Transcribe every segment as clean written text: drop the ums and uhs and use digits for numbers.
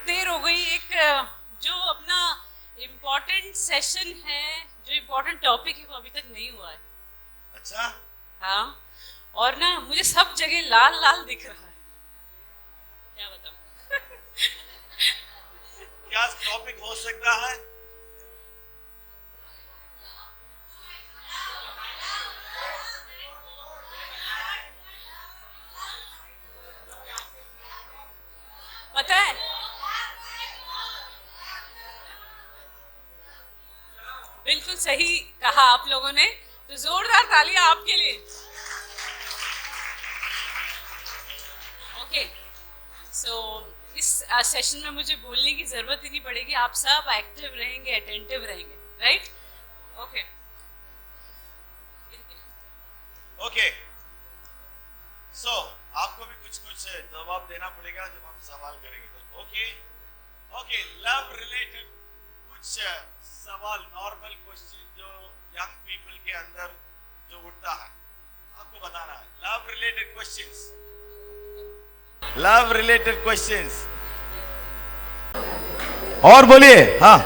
देर हो गई। एक जो अपना इम्पोर्टेंट सेशन है, जो इम्पोर्टेंट टॉपिक है, वो अभी तक नहीं हुआ है। अच्छा, हाँ, और ना मुझे सब जगह लाल लाल दिख रहा है, क्या बताऊं। क्या टॉपिक हो सकता है? पता है, बिल्कुल सही कहा आप लोगों ने, तो जोरदार तालियां आपके लिए। ओके, सो इस सेशन में मुझे बोलने की जरूरत ही नहीं पड़ेगी, आप सब एक्टिव रहेंगे, अटेंटिव रहेंगे, राइट? ओके ओके, सो आपको भी कुछ कुछ जवाब देना पड़ेगा जब हम सवाल करेंगे तो। ओके ओके, लव रिलेटेड कुछ सवाल, नॉर्मल क्वेश्चन जो यंग पीपल के अंदर जो उठता है, आपको बताना है। Love related questions, love related questions, और बोलिए। हाँ,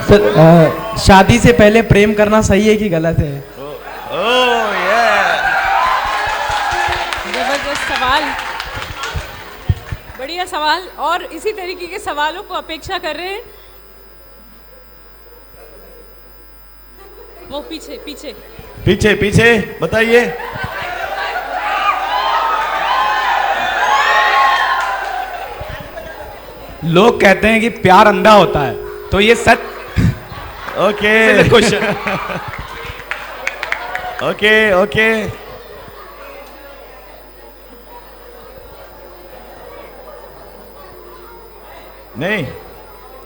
सर, शादी से पहले प्रेम करना सही है कि गलत है? ओह ये जबरदस्त सवाल, बढ़िया सवाल, और इसी तरीके के सवालों को अपेक्षा कर रहे हैं वो पीछे पीछे पीछे पीछे बताइए। लोग कहते हैं कि प्यार अंधा होता है, तो ये सच? Okay question. ओके ओके, नहीं,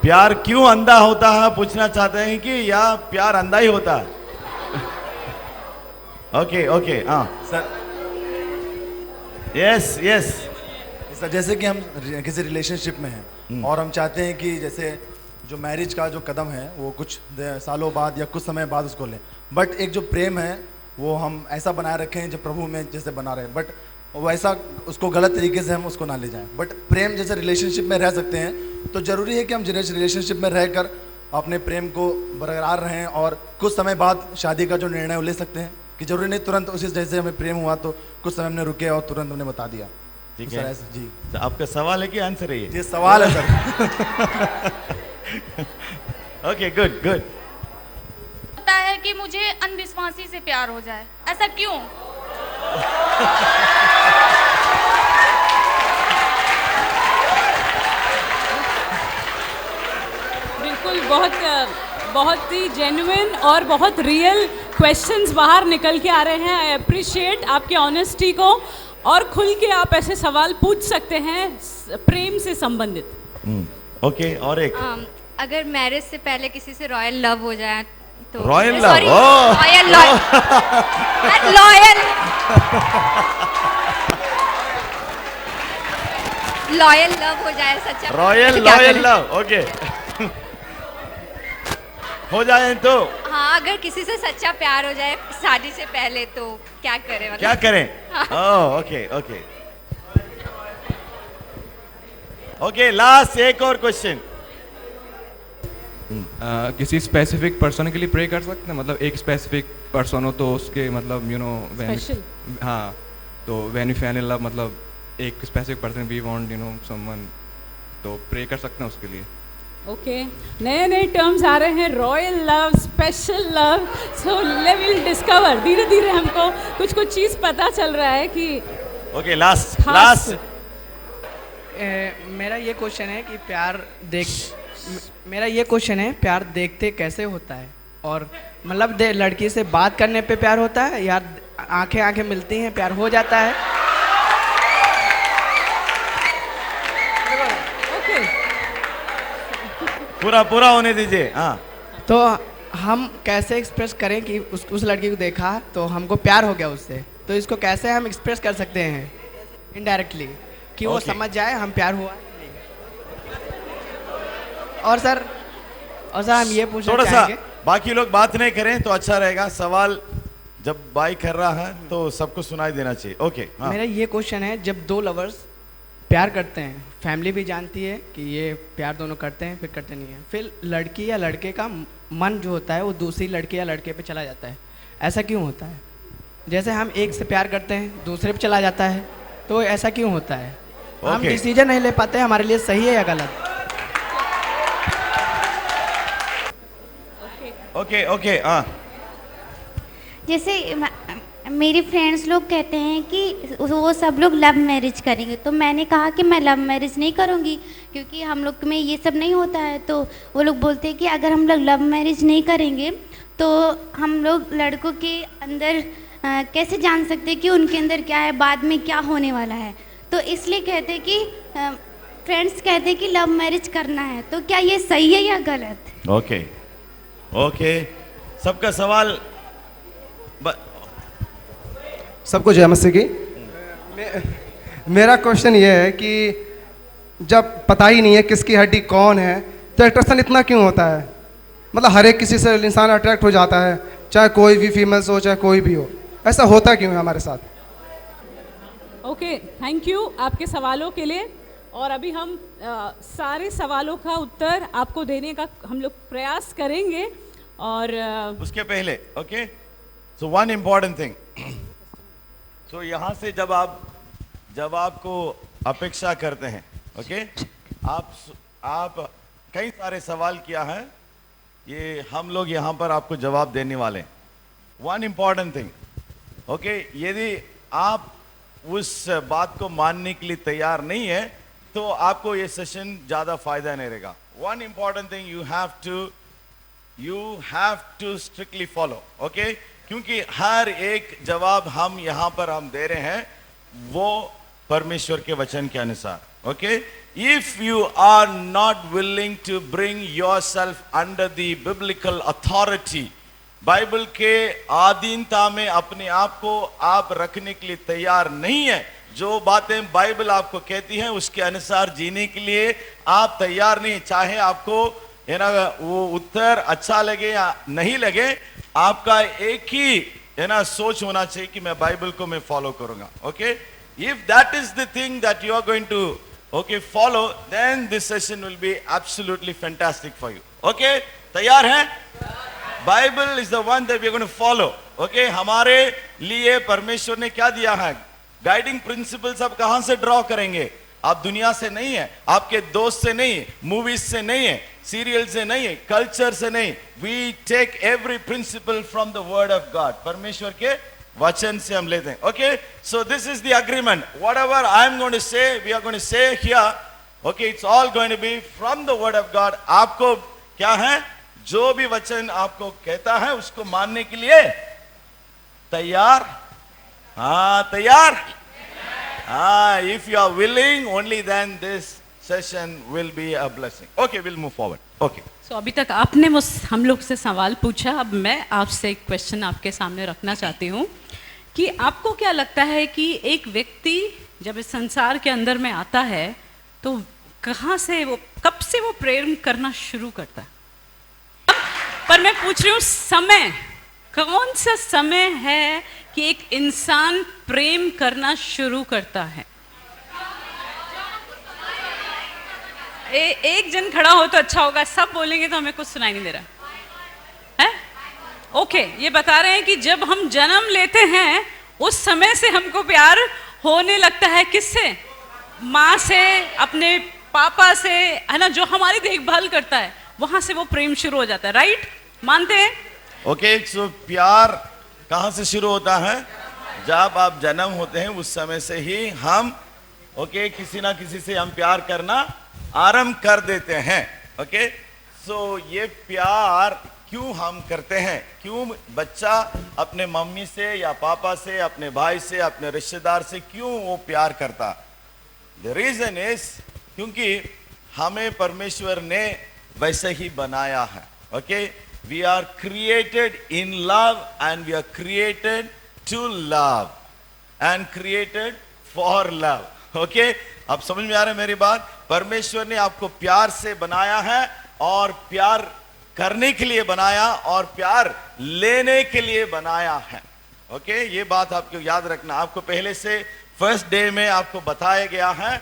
प्यार क्यों अंधा होता है पूछना चाहते हैं कि या प्यार अंधा ही होता है? ओके ओके, हाँ सर, यस यस। सर जैसे कि हम किसी रिलेशनशिप में हैं और हम चाहते हैं कि जैसे जो मैरिज का जो कदम है वो कुछ सालों बाद या कुछ समय बाद उसको लें, बट एक जो प्रेम है वो हम ऐसा बनाए रखें जो प्रभु में जैसे बना रहे, बट वैसा उसको गलत तरीके से हम उसको ना ले जाएं। बट प्रेम जैसे रिलेशनशिप में रह सकते हैं, तो ज़रूरी है कि हम रिलेशनशिप में रहकर अपने प्रेम को बरकरार रहें और कुछ समय बाद शादी का जो निर्णय वो ले सकते हैं, कि जरूरी नहीं तुरंत उसी जैसे हमें प्रेम हुआ तो कुछ समय हमने रुके और तुरंत हमने बता दिया। ठीक तो है सर ऐसे जी, तो आपका सवाल है कि आंसर है ये सवाल है सर। Okay good good. होता है कि मुझे अनविश्वासी से प्यार हो जाए, ऐसा क्यों? बिल्कुल, बहुत ही जेन्युइन और बहुत रियल क्वेश्चंस बाहर निकल के आ रहे हैं। आई अप्रिशिएट आपकी ऑनेस्टी को, और खुल के आप ऐसे सवाल पूछ सकते हैं प्रेम से संबंधित। ओके, और एक अगर मैरिज से पहले किसी से रॉयल लव हो जाए तो? Royal love, royal loyal loyal love हो जाए, सच्चा रॉयल तो क्या लॉयल करें? Love, okay. हो जाए तो हाँ, अगर किसी से सच्चा प्यार हो जाए शादी से पहले तो क्या करें, मतलब? क्या करें? Oh okay okay okay, last एक और क्वेश्चन। किसी स्पेसिफिक पर्सन के लिए प्रे कर सकते हैं? मतलब एक स्पेसिफिक पर्सन हो तो उसके मतलब स्पेशल, हाँ, तो व्हेन यू फैल इन लव, मतलब एक specific person we want someone, तो प्रे कर सकते हैं उसके लिए? ओके, नए नए टर्म्स आ रहे हैं, royal love, special love, so will discover, धीरे धीरे हमको कुछ कुछ चीज़ पता चल रहा है कि ओके, लास्ट खास लास्ट। मेरा ये क्वेश्चन है कि मेरा ये क्वेश्चन है, प्यार देखते कैसे होता है? और मतलब लड़की से बात करने पे प्यार होता है या आंखें आंखें मिलती हैं प्यार हो जाता है? ओके, पूरा पूरा होने दीजिए। हाँ, तो हम कैसे एक्सप्रेस करें कि उस लड़की को देखा तो हमको प्यार हो गया उससे, तो इसको कैसे हम एक्सप्रेस कर सकते हैं इनडायरेक्टली कि वो Okay. समझ जाए हम प्यार हुआ नहीं? और सर हम ये पूछना थोड़ा सा चाहेंगे, बाकी लोग बात नहीं करें तो अच्छा रहेगा। सवाल जब बाई कर रहा है तो सबको सुनाई देना चाहिए। ओके हाँ। मेरा ये क्वेश्चन है, जब दो लवर्स प्यार करते हैं, फैमिली भी जानती है कि ये प्यार दोनों करते हैं, फिर करते नहीं हैं, फिर लड़की या लड़के का मन जो होता है वो दूसरी लड़की या लड़के पे चला जाता है, ऐसा क्यों होता है? जैसे हम एक से प्यार करते हैं, दूसरे पे चला जाता है, तो ऐसा क्यों होता है? हम Okay. डिसीजन नहीं ले पाते हमारे लिए सही है या गलत। ओके ओके हाँ। जैसे मेरे फ्रेंड्स लोग कहते हैं कि वो सब लोग लव मैरिज करेंगे, तो मैंने कहा कि मैं लव मैरिज नहीं करूँगी क्योंकि हम लोग में ये सब नहीं होता है। तो वो लोग बोलते हैं कि अगर हम लोग लव मैरिज नहीं करेंगे तो हम लोग लड़कों के अंदर कैसे जान सकते हैं कि उनके अंदर क्या है, बाद में क्या होने वाला है। तो इसलिए कहते हैं कि फ्रेंड्स कहते हैं कि लव मैरिज करना है, तो क्या ये सही है या गलत? ओके ओके, सबका सवाल सबको जय मसीह की। मेरा क्वेश्चन ये है कि जब पता ही नहीं है किसकी हड्डी कौन है तो अट्रैक्शन इतना क्यों होता है? मतलब हर एक किसी से इंसान अट्रैक्ट हो जाता है, चाहे कोई भी फीमेल्स हो चाहे कोई भी हो, ऐसा होता क्यों है हमारे साथ? ओके, थैंक यू आपके सवालों के लिए। और अभी हम सारे सवालों का उत्तर आपको देने का हम लोग प्रयास करेंगे। और उसके पहले okay, so one important thing, so यहाँ से जब आपको अपेक्षा करते हैं, ओके, आप कई सारे सवाल किया है, ये हम लोग यहाँ पर आपको जवाब देने वाले हैं। वन इम्पॉर्टेंट थिंग, ओके, यदि आप उस बात को मानने के लिए तैयार नहीं है तो आपको ये सेशन ज्यादा फायदा नहीं रहेगा। One important thing, you have to strictly follow, okay, क्योंकि हर एक जवाब हम यहाँ पर हम दे रहे हैं वो परमेश्वर के वचन के अनुसार, okay. If you are not willing to bring yourself under the biblical authority, Bible के अधीनता में अपने आप को आप रखने के लिए तैयार नहीं है, जो बातें बाइबल आपको कहती है उसके अनुसार जीने के लिए आप तैयार नहीं, चाहे आपको है ना वो उत्तर अच्छा लगे या नहीं लगे, आपका एक ही है ना सोच होना चाहिए कि मैं बाइबल को मैं फॉलो करूंगा, okay. If that is the thing that you are going to okay follow, then this session will be absolutely fantastic for you, okay. तैयार हैं? Bible is the one that we are going to follow, okay. हमारे लिए परमेश्वर ने क्या दिया है? Guiding principles आप कहां से ड्रॉ करेंगे? आप दुनिया से नहीं है, आपके दोस्त से नहीं है, मूवीज से नहीं है, सीरियल से नहीं है, कल्चर से नहीं। We take every principle from the word of God, परमेश्वर के वचन से हम लेते हैं, okay. So this is the agreement, whatever I am going to say, we are going to say here, okay, it's all going to be from the word of God. आपको क्या है? जो भी वचन आपको कहता है उसको मानने के लिए तैयार? हाँ, तैयार? हाँ, if you are willing, only then this session will be a blessing. Okay, we'll move forward. Okay. So अभी तक आपने हम लोग से सवाल पूछा, अब मैं आपसे एक क्वेश्चन आपके सामने रखना चाहती हूँ कि आपको क्या लगता है कि एक व्यक्ति जब इस संसार के अंदर में आता है तो कहाँ से वो, कब से वो प्रेम करना शुरू करता है? पर मैं पूछ रही हूँ समय, कौन सा समय है कि एक इंसान प्रेम करना शुरू करता है? एक जन खड़ा हो तो अच्छा होगा, सब बोलेंगे तो हमें कुछ सुनाई नहीं दे रहा है। ओके, ये बता रहे हैं कि जब हम जन्म लेते हैं उस समय से हमको प्यार होने लगता है। किससे? माँ से, अपने पापा से, है ना, जो हमारी देखभाल करता है, वहां से वो प्रेम शुरू हो जाता है। राइट? मानते हैं? ओके, सो प्यार कहां से शुरू होता है? जब आप जन्म होते हैं उस समय से ही हम ओके किसी ना किसी से हम प्यार करना आरंभ कर देते हैं, ओके। सो ये प्यार क्यों हम करते हैं? क्यों बच्चा अपने मम्मी से या पापा से, अपने भाई से, अपने रिश्तेदार से क्यों वो प्यार करता? द रीजन इज क्योंकि हमें परमेश्वर ने वैसे ही बनाया है, okay. We are created in love and we are created to love and created for love, okay. अब समझ में आ रहा है मेरी बात? परमेश्वर ने आपको प्यार से बनाया है और प्यार करने के लिए बनाया और प्यार लेने के लिए बनाया है, ओके, ये बात आपको याद रखना। आपको पहले से फर्स्ट डे में आपको बताया गया है,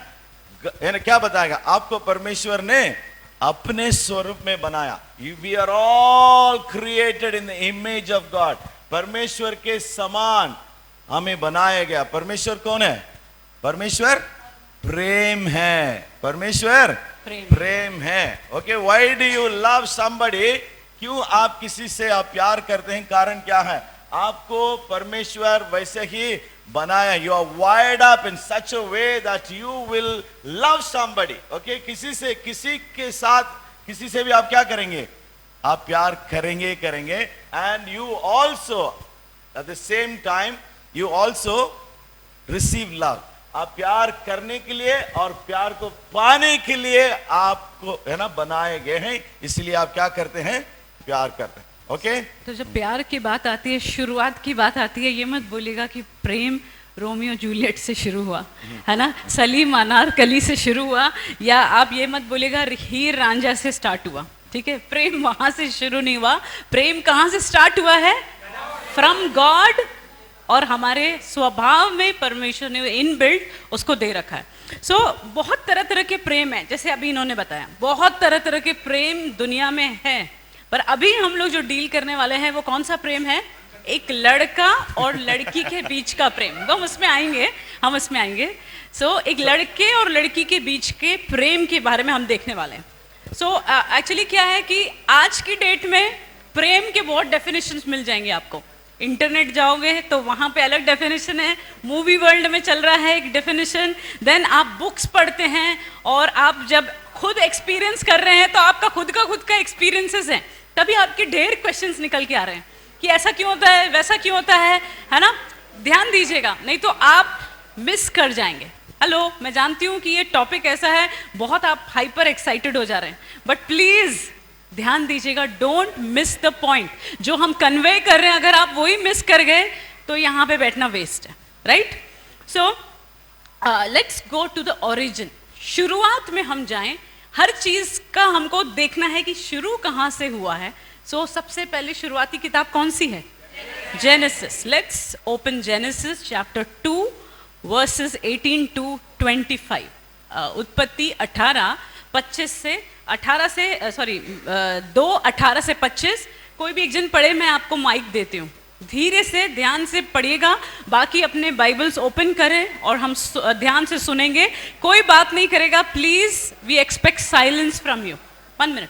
क्या बताएगा आपको? परमेश्वर ने अपने स्वरूप में बनाया। We are all created in the image of God. परमेश्वर के समान हमें बनाया गया। परमेश्वर कौन है? परमेश्वर प्रेम है। परमेश्वर प्रेम है। Okay, why do you love somebody? क्यों आप किसी से आप प्यार करते हैं? कारण क्या है? आपको परमेश्वर वैसे ही बनाया। You are wired up in such a way that you will love somebody. Okay, किसी के साथ, किसी से भी आप क्या करेंगे? आप प्यार करेंगे। And you also at the same time you also receive love. आप प्यार करने के लिए और प्यार को पाने के लिए आपको है ना बनाए गए हैं। इसलिए आप क्या करते हैं? प्यार करते हैं। ओके, तो जब प्यार की बात आती है, शुरुआत की बात आती है, ये मत बोलेगा कि प्रेम रोमियो जूलियट से शुरू हुआ, है ना, सलीम अनारकली से शुरू हुआ, या आप ये मत बोलेगा हीर रांझा से स्टार्ट हुआ। ठीक है, प्रेम वहां से शुरू नहीं हुआ। प्रेम कहाँ से स्टार्ट हुआ है? From God. और हमारे स्वभाव में परमेश्वर ने इनबिल्ट उसको दे रखा है। सो बहुत तरह तरह के प्रेम है, जैसे अभी इन्होंने बताया, बहुत तरह तरह के प्रेम दुनिया में है। पर अभी हम लोग जो डील करने वाले हैं वो कौन सा प्रेम है? एक लड़का और लड़की के बीच का प्रेम। हम उसमें आएंगे। सो एक लड़के और लड़की के बीच के प्रेम के बारे में हम देखने वाले हैं। सो एक्चुअली क्या है कि आज की डेट में प्रेम के बहुत डेफिनेशंस मिल जाएंगे आपको। इंटरनेट जाओगे तो वहाँ पे अलग डेफिनेशन है, मूवी वर्ल्ड में चल रहा है एक डेफिनेशन, देन आप बुक्स पढ़ते हैं और आप जब खुद एक्सपीरियंस कर रहे हैं तो आपका खुद का एक्सपीरियंसेस हैं, तभी आपके ढेर क्वेश्चंस निकल के आ रहे हैं कि ऐसा क्यों होता है, वैसा क्यों होता है ना। ध्यान दीजिएगा, नहीं तो आप मिस कर जाएंगे। हेलो, मैं जानती हूँ कि ये टॉपिक ऐसा है, बहुत आप हाइपर एक्साइटेड हो जा रहे हैं, बट प्लीज ध्यान दीजिएगा, डोंट मिस द पॉइंट। जो हम कन्वे कर रहे हैं, अगर आप वही मिस कर गए तो यहाँ पे बैठना वेस्ट है, right. So let's go to the origin. शुरुआत में हम जाएं, हर चीज का हमको देखना है कि शुरू कहाँ से हुआ है। सो सबसे पहले शुरुआती किताब कौन सी है? Genesis. Let's open genesis chapter 2 versus 18 to 25। उत्पत्ति 2:18 से 25। कोई भी एक जन पढ़े, मैं आपको माइक देती हूँ, धीरे से ध्यान से पढ़िएगा, बाकी अपने बाइबल्स ओपन करें और हम ध्यान से सुनेंगे, कोई बात नहीं करेगा। Please, we expect silence from you. 1 minute.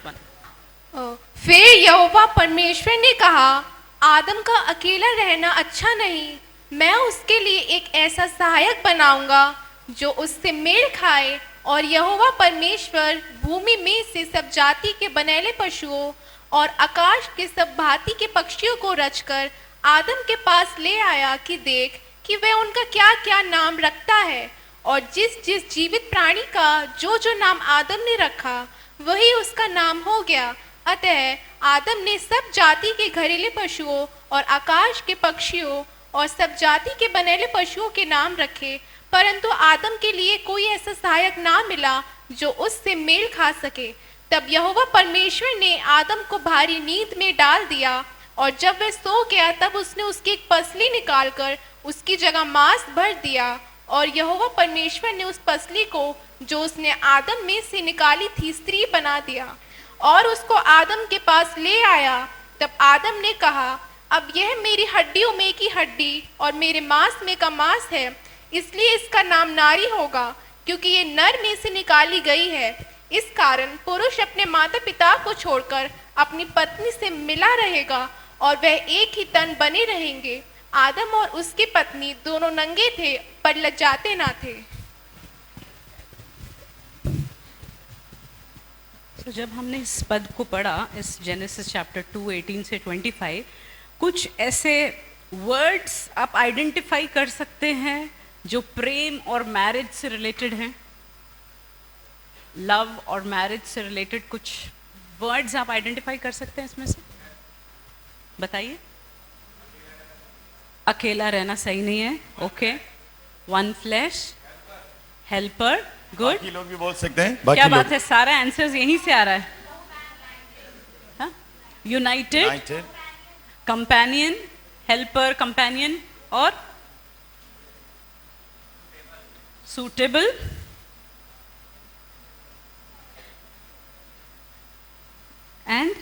फिर यहोवा परमेश्वर ने कहा, आदम का अकेला रहना अच्छा नहीं, मैं उसके लिए एक ऐसा सहायक बनाऊंगा जो उससे मेल खाए। और यहोवा परमेश्वर भूमि में से सब जाति के बनेले पशुओं और आकाश के सब भांति के पक्षियों को रचकर आदम के पास ले आया कि देख कि वह उनका क्या क्या नाम रखता है। और जिस जिस जीवित प्राणी का जो जो नाम आदम ने रखा, वही उसका नाम हो गया। अतः आदम ने सब जाति के घरेलू पशुओं और आकाश के पक्षियों और सब जाति के बनेले पशुओं के नाम रखे, परंतु आदम के लिए कोई ऐसा सहायक ना मिला जो उससे मेल खा सके। तब यहोवा परमेश्वर ने आदम को भारी नींद में डाल दिया, और जब वह सो गया तब उसने उसकी एक पसली निकालकर उसकी जगह मांस भर दिया। और यहोवा परमेश्वर ने उस पसली को जो उसने आदम में से निकाली थी स्त्री बना दिया और उसको आदम के पास ले आया। तब आदम ने कहा, अब यह मेरी हड्डियों में की हड्डी और मेरे मांस में का मांस है, इसलिए इसका नाम नारी होगा, क्योंकि ये नर में से निकाली गई है। इस कारण पुरुष अपने माता पिता को छोड़कर अपनी पत्नी से मिला रहेगा और वह एक ही तन बने रहेंगे। आदम और उसकी पत्नी दोनों नंगे थे पर लज्जाते ना थे। तो जब हमने इस पद को पढ़ा, इस जेनेसिस चैप्टर 2 18 से 25, कुछ ऐसे वर्ड्स आप आइडेंटिफाई कर सकते हैं जो प्रेम और मैरिज से रिलेटेड हैं। लव और मैरिज से रिलेटेड कुछ वर्ड्स आप आइडेंटिफाई कर सकते हैं इसमें से? बताइए। अकेला रहना सही नहीं है, okay. One flash, helper, good. बाकी लोग भी बोल सकते हैं। क्या बात है, सारा आंसर्स यहीं से आ रहा है। यूनाइटेड, कंपेनियन, हेल्पर, कंपेनियन और suitable, and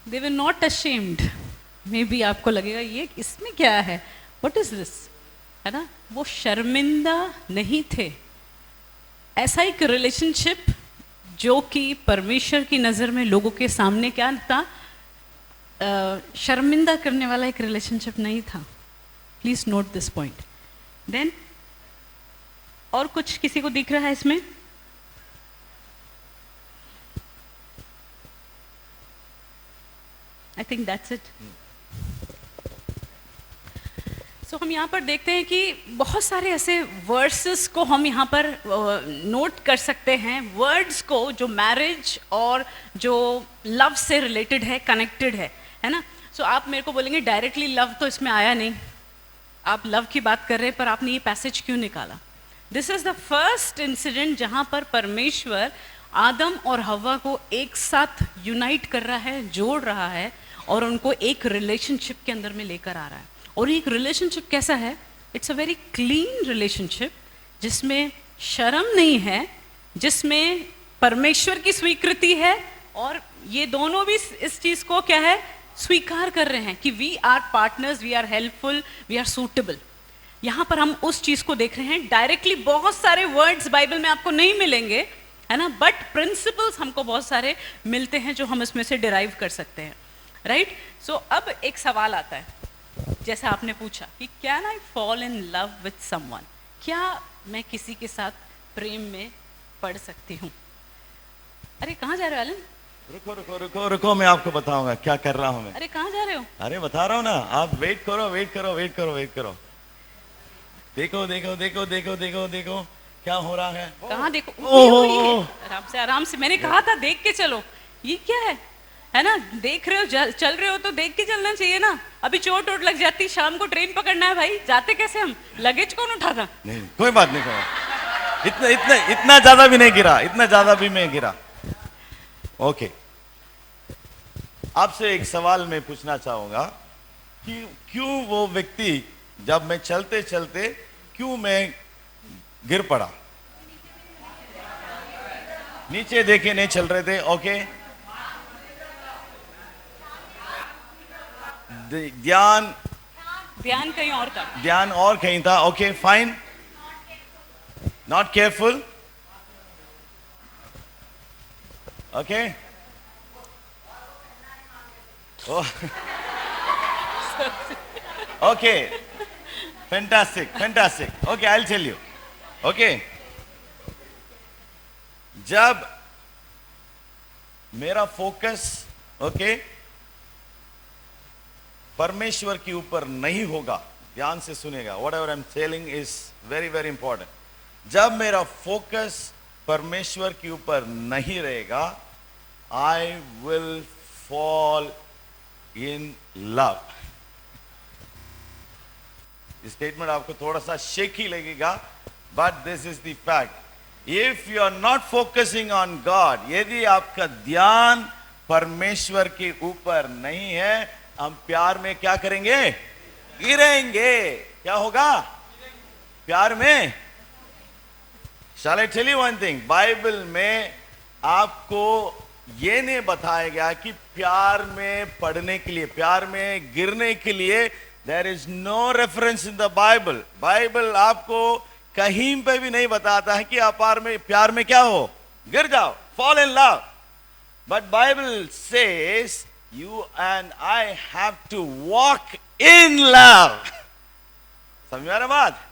they were not ashamed. May be आपको लगेगा ये इसमें क्या है, व्हाट इज दिस, है ना, वो शर्मिंदा नहीं थे। ऐसा एक रिलेशनशिप जो कि परमेश्वर की नज़र में लोगों के सामने क्या था, शर्मिंदा करने वाला एक रिलेशनशिप नहीं था। Please note this point. Then और कुछ किसी को दिख रहा है इसमें? I think that's it. So हम यहाँ पर देखते हैं कि बहुत सारे ऐसे वर्सेस को हम यहाँ पर नोट कर सकते हैं, वर्ड्स को जो मैरिज और जो लव से रिलेटेड है, कनेक्टेड है ना। सो आप मेरे को बोलेंगे डायरेक्टली लव तो इसमें आया नहीं, आप लव की बात कर रहे हैं, पर आपने ये पैसेज क्यों निकाला? This is the first incident जहाँ पर परमेश्वर आदम और हवा को एक साथ यूनाइट कर रहा है, जोड़ रहा है और उनको एक रिलेशनशिप के अंदर में लेकर आ रहा है। और एक रिलेशनशिप कैसा है? It's a very clean relationship जिसमें शर्म नहीं है, जिसमें परमेश्वर की स्वीकृति है और ये दोनों भी इस चीज को क्या है, स्वीकार कर रहे हैं कि we are partners, we are helpful, we are suitable. यहाँ पर हम उस चीज को देख रहे हैं। डायरेक्टली बहुत सारे वर्ड्स बाइबल में आपको नहीं मिलेंगे, है ना, बट प्रिंसिपल्स हमको बहुत सारे मिलते हैं जो हम इसमें से डिराइव कर सकते हैं, राइट। सो अब एक सवाल आता है, जैसा आपने पूछा कि can I fall in love with someone, क्या मैं किसी के साथ प्रेम में पड़ सकती हूँ? अरे कहाँ जा रहे हो आलन? रुको रुको रुको रुको, मैं आपको बताऊंगा क्या कर रहा हूँ मैं। अरे कहाँ जा रहे हो? अरे बता रहा हूँ ना, आप वेट करो वेट करो वेट करो वेट करो। देखो देखो देखो देखो देखो देखो क्या हो रहा है। कहाँ देखो? ओह, आराम से आराम से, मैंने कहा था देख के चलो। ये क्या है ना, देख रहे हो, चल रहे हो तो देख के चलना चाहिए ना। अभी चोट वोट लग जाती, शाम को ट्रेन पकड़ना है भाई, जाते कैसे हम? लगेज कौन उठाता? नहीं कोई बात नहीं, कोई इतना ज्यादा भी नहीं गिरा, इतना ज्यादा भी मैं गिरा। ओके, आपसे एक सवाल मैं पूछना चाहूंगा कि क्यों वो व्यक्ति, जब मैं चलते चलते क्यों मैं गिर पड़ा? नीचे देखे नहीं चल रहे थे। ओके, ध्यान कहीं और था, ध्यान और कहीं था। Okay fine, not careful. Okay, okay, fantastic fantastic. Okay, I will tell you. Okay, जब मेरा फोकस परमेश्वर के ऊपर नहीं होगा, ध्यान से सुनेगा, whatever I am telling is very very important. जब मेरा फोकस परमेश्वर के ऊपर नहीं रहेगा, I will fall in love. Statement आपको थोड़ा सा शेकी लगेगा, but this is the fact. If you are not focusing on God, यदि आपका ध्यान परमेश्वर के ऊपर नहीं है, हम प्यार में क्या करेंगे? गिरेंगे। क्या होगा प्यार में? Shall I tell you one thing? Bible में आपको ये नहीं बताया गया कि प्यार में पड़ने के लिए, प्यार में गिरने के लिए there is no reference in the Bible. Bible आपको कहीं पे भी नहीं बताता है कि आप प्यार में क्या हो, गिर जाओ, fall in love. But Bible says you and I have to walk in love. समझ में आ रहा बात?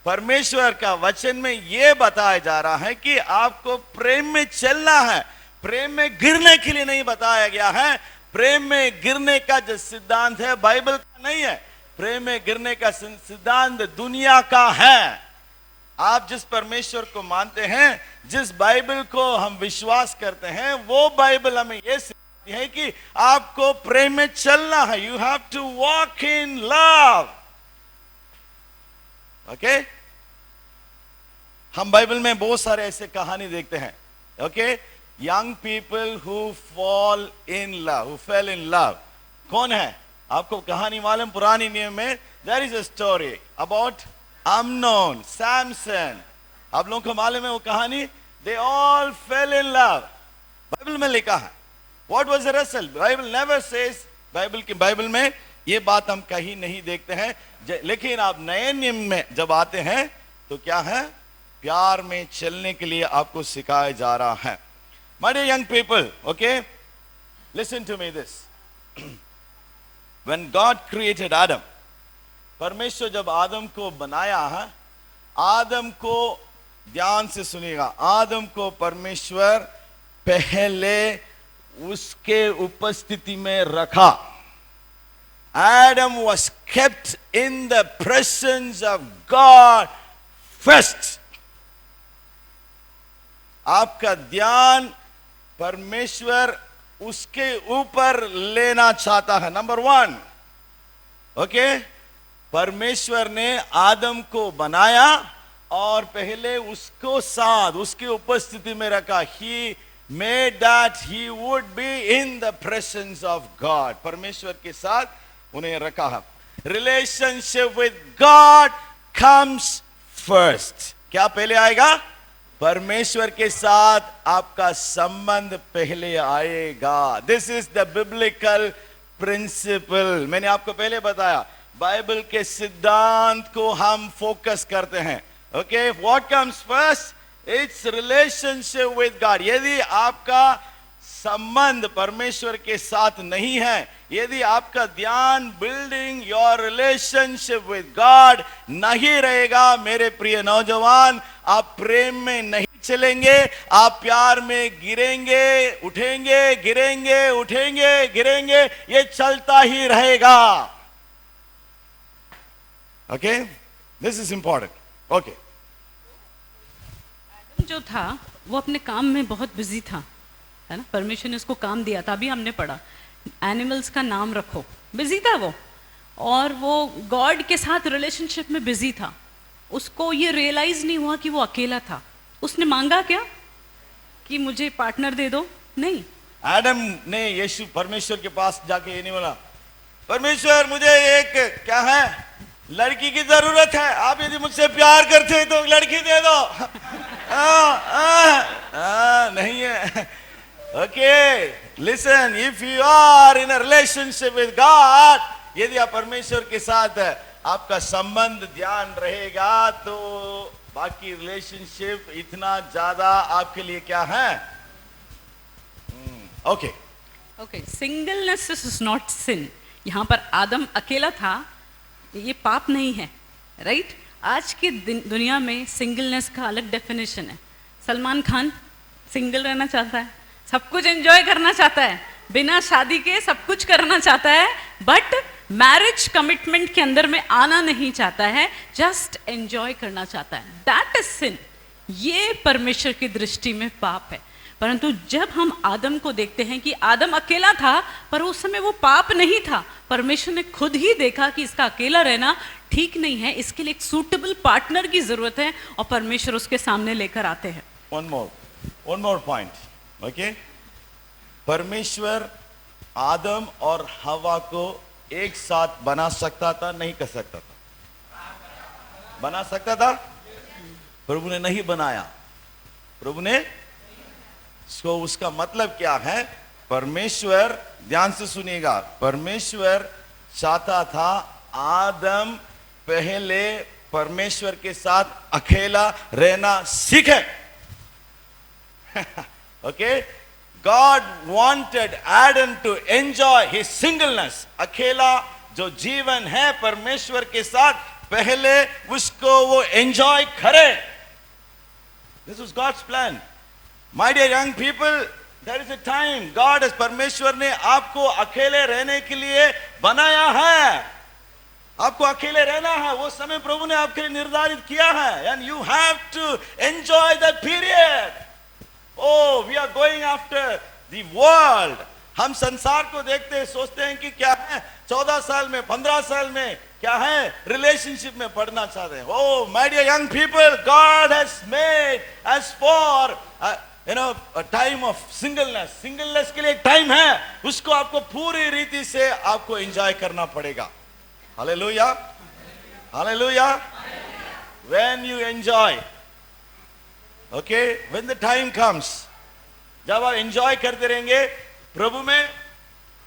परमेश्वर का वचन में यह बताया जा रहा है कि आपको प्रेम में चलना है, प्रेम में गिरने के लिए नहीं बताया गया है। प्रेम में गिरने का जो सिद्धांत है बाइबल का नहीं है, प्रेम में गिरने का सिद्धांत दुनिया का है। आप जिस परमेश्वर को मानते हैं, जिस बाइबल को हम विश्वास करते हैं, वो बाइबल हमें यह सिखाती है कि आपको प्रेम में चलना है। You have to walk in love. Okay, हम बाइबल में बहुत सारे ऐसे कहानी देखते हैं। Okay, young people who fall in love, who fell in love. कौन है? आपको कहानी मालूम? पुरानी नियम में there is a story about Amnon, Samson. आप लोगों को मालूम है वो कहानी? They all fell in love. Bible में लिखा है. What was the result? Bible never says. Bible में ये बात हम कहीं नहीं देखते हैं. लेकिन आप नए नियम में जब आते हैं तो क्या है? प्यार में चलने के लिए आपको सिखाया जा रहा है. My dear young people, okay, listen to me this. When God created Adam, परमेश्वर जब आदम को बनाया है, आदम को ध्यान से सुनिएगा, आदम को परमेश्वर पहले उसके उपस्थिति में रखा. Adam was kept in the presence of God first. आपका ध्यान परमेश्वर उसके ऊपर लेना चाहता है. नंबर 1, ओके, परमेश्वर ने आदम को बनाया और पहले उसको साथ उसकी उपस्थिति में रखा. He made that he would be in the presence of God. परमेश्वर के साथ उन्हें रखा है. Relationship with God comes first. क्या पहले आएगा? परमेश्वर के साथ आपका संबंध पहले आएगा. This is the biblical principle. मैंने आपको पहले बताया, बाइबल के सिद्धांत को हम फोकस करते हैं. Okay, what comes first? It's relationship with God. यदि आपका संबंध परमेश्वर के साथ नहीं है, यदि आपका ध्यान building your relationship with God नहीं रहेगा, मेरे प्रिय नौजवान, आप प्रेम में नहीं चलेंगे, आप प्यार में गिरेंगे, उठेंगे, गिरेंगे, उठेंगे, गिरेंगे, ये चलता ही रहेगा. Okay, this is important. Okay, जो था वो अपने काम में बहुत बिजी था, है ना. परमेश्वर ने उसको काम दिया था, अभी हमने पढ़ा, एनिमल्स का नाम रखो. बिजी था वो, और वो गॉड के साथ रिलेशनशिप में बिजी था. उसको ये रियलाइज नहीं हुआ कि वो अकेला था. उसने मांगा क्या कि मुझे पार्टनर दे दो? नहीं. आदम ने यीशु परमेश्वर के पास जाके ये नहीं बोला, परमेश्वर मुझे एक क्या है लड़की की जरूरत है, आप यदि मुझसे प्यार करते हैं तो लड़की दे दो. नहीं है. Okay, listen, if you are in a relationship with God, यदि आप परमेश्वर के साथ आपका संबंध ध्यान रहेगा तो बाकी रिलेशनशिप इतना ज्यादा आपके लिए क्या है? Okay, okay, singleness is not sin. यहाँ पर आदम अकेला था, ये पाप नहीं है, राइट. आज की दुनिया में सिंगलनेस का अलग डेफिनेशन है. सलमान खान सिंगल रहना चाहता है, सब कुछ एंजॉय करना चाहता है, बिना शादी के सब कुछ करना चाहता है, बट मैरिज कमिटमेंट के अंदर में आना नहीं चाहता है, जस्ट एंजॉय करना चाहता है. दैट इज सिन. ये परमेश्वर की दृष्टि में पाप है. परंतु जब हम आदम को देखते हैं कि आदम अकेला था, पर उस समय वो पाप नहीं था. परमेश्वर ने खुद ही देखा कि इसका अकेला रहना ठीक नहीं है, इसके लिए एक सूटेबल पार्टनर की जरूरत है, और परमेश्वर उसके सामने लेकर आते हैं. one more point. ओके, परमेश्वर आदम और हवा को एक साथ बना सकता था? नहीं कर सकता था? बना सकता था. प्रभु ने नहीं बनाया. प्रभु ने सो उसका मतलब क्या है? परमेश्वर, ध्यान से सुनिएगा, परमेश्वर चाहता था आदम पहले परमेश्वर के साथ अकेला रहना सीखे. Okay, God wanted Adam to enjoy his singleness. अकेला जो जीवन है परमेश्वर के साथ, पहले उसको वो एंजॉय करे. This was God's plan. My dear young people, there is a time God as परमेश्वर ने आपको अकेले रहने के लिए बनाया है. आपको अकेले रहना है, वो समय प्रभु ने आपके लिए निर्धारित किया है. And you have to enjoy that period. Oh, we are going after the world. हम संसार को देखते हैं, सोचते हैं कि क्या है 14 साल में 15 साल में क्या है रिलेशनशिप में पढ़ना चाहते हैं. Oh, my dear young people, God has made us for time of singleness के लिए एक टाइम है, उसको आपको पूरी रीति से आपको एंजॉय करना पड़ेगा। Hallelujah, hallelujah. When you enjoy, okay, when the time comes, जब आप एंजॉय करते रहेंगे प्रभु में,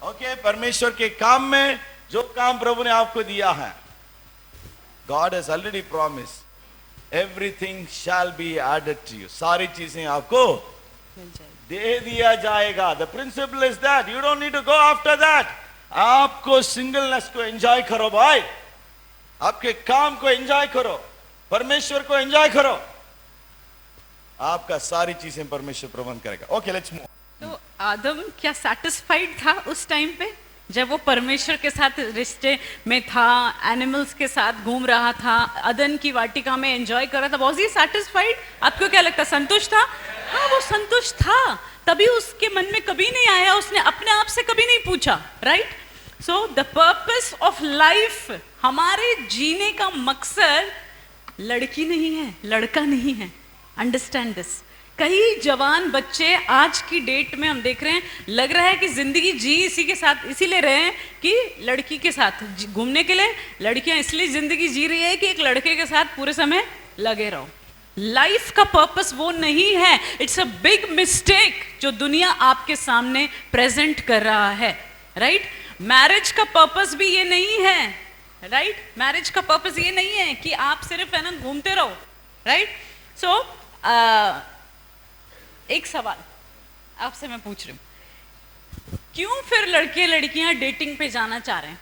ओके, परमेश्वर के काम में, जो काम प्रभु ने आपको दिया है, God has already promised, everything shall be added to you. सारी चीजें आपको दे दिया जाएगा। The principle is that you don't need to go after that. आपको सिंगलनेस को एंजॉय करो भाई, आपके काम को एंजॉय करो, परमेश्वर को एंजॉय करो, आपका सारी चीजें परमेश्वर प्रबंध करेगा। Okay, let's move. तो आदम क्या सैटिस्फाइड था उस टाइम पे जब वो परमेश्वर के साथ रिश्ते में था, एनिमल्स के साथ घूम रहा था, अदन की वाटिका में एंजॉय कर रहा था? Was he satisfied? आपको क्या लगता, संतुष्ट था? हाँ, वो संतुष्ट था, तभी उसके मन में कभी नहीं आया, उसने अपने आप से कभी नहीं पूछा, right? So the purpose of life, हमारे जीने का मकसद लड़की नहीं है, लड़का नहीं है। Understand this. कई जवान बच्चे आज की डेट में हम देख रहे हैं, लग रहा है कि जिंदगी जी इसी के साथ इसीलिए रहे हैं कि लड़की के साथ घूमने के लिए, लड़कियां इसलिए जिंदगी जी रही है कि एक लड़के के साथ पूरे समय लगे रहो। लाइफ का पर्पस वो नहीं है। इट्स अ बिग मिस्टेक जो दुनिया आपके सामने प्रेजेंट कर रहा है, राइट? मैरिज का पर्पस भी ये नहीं है, राइट? मैरिज का पर्पस ये नहीं है कि आप सिर्फ है ना घूमते रहो, राइट? सो एक सवाल आपसे मैं पूछ रही हूँ, क्यों फिर लड़के लड़कियां डेटिंग पे जाना चाह रहे हैं?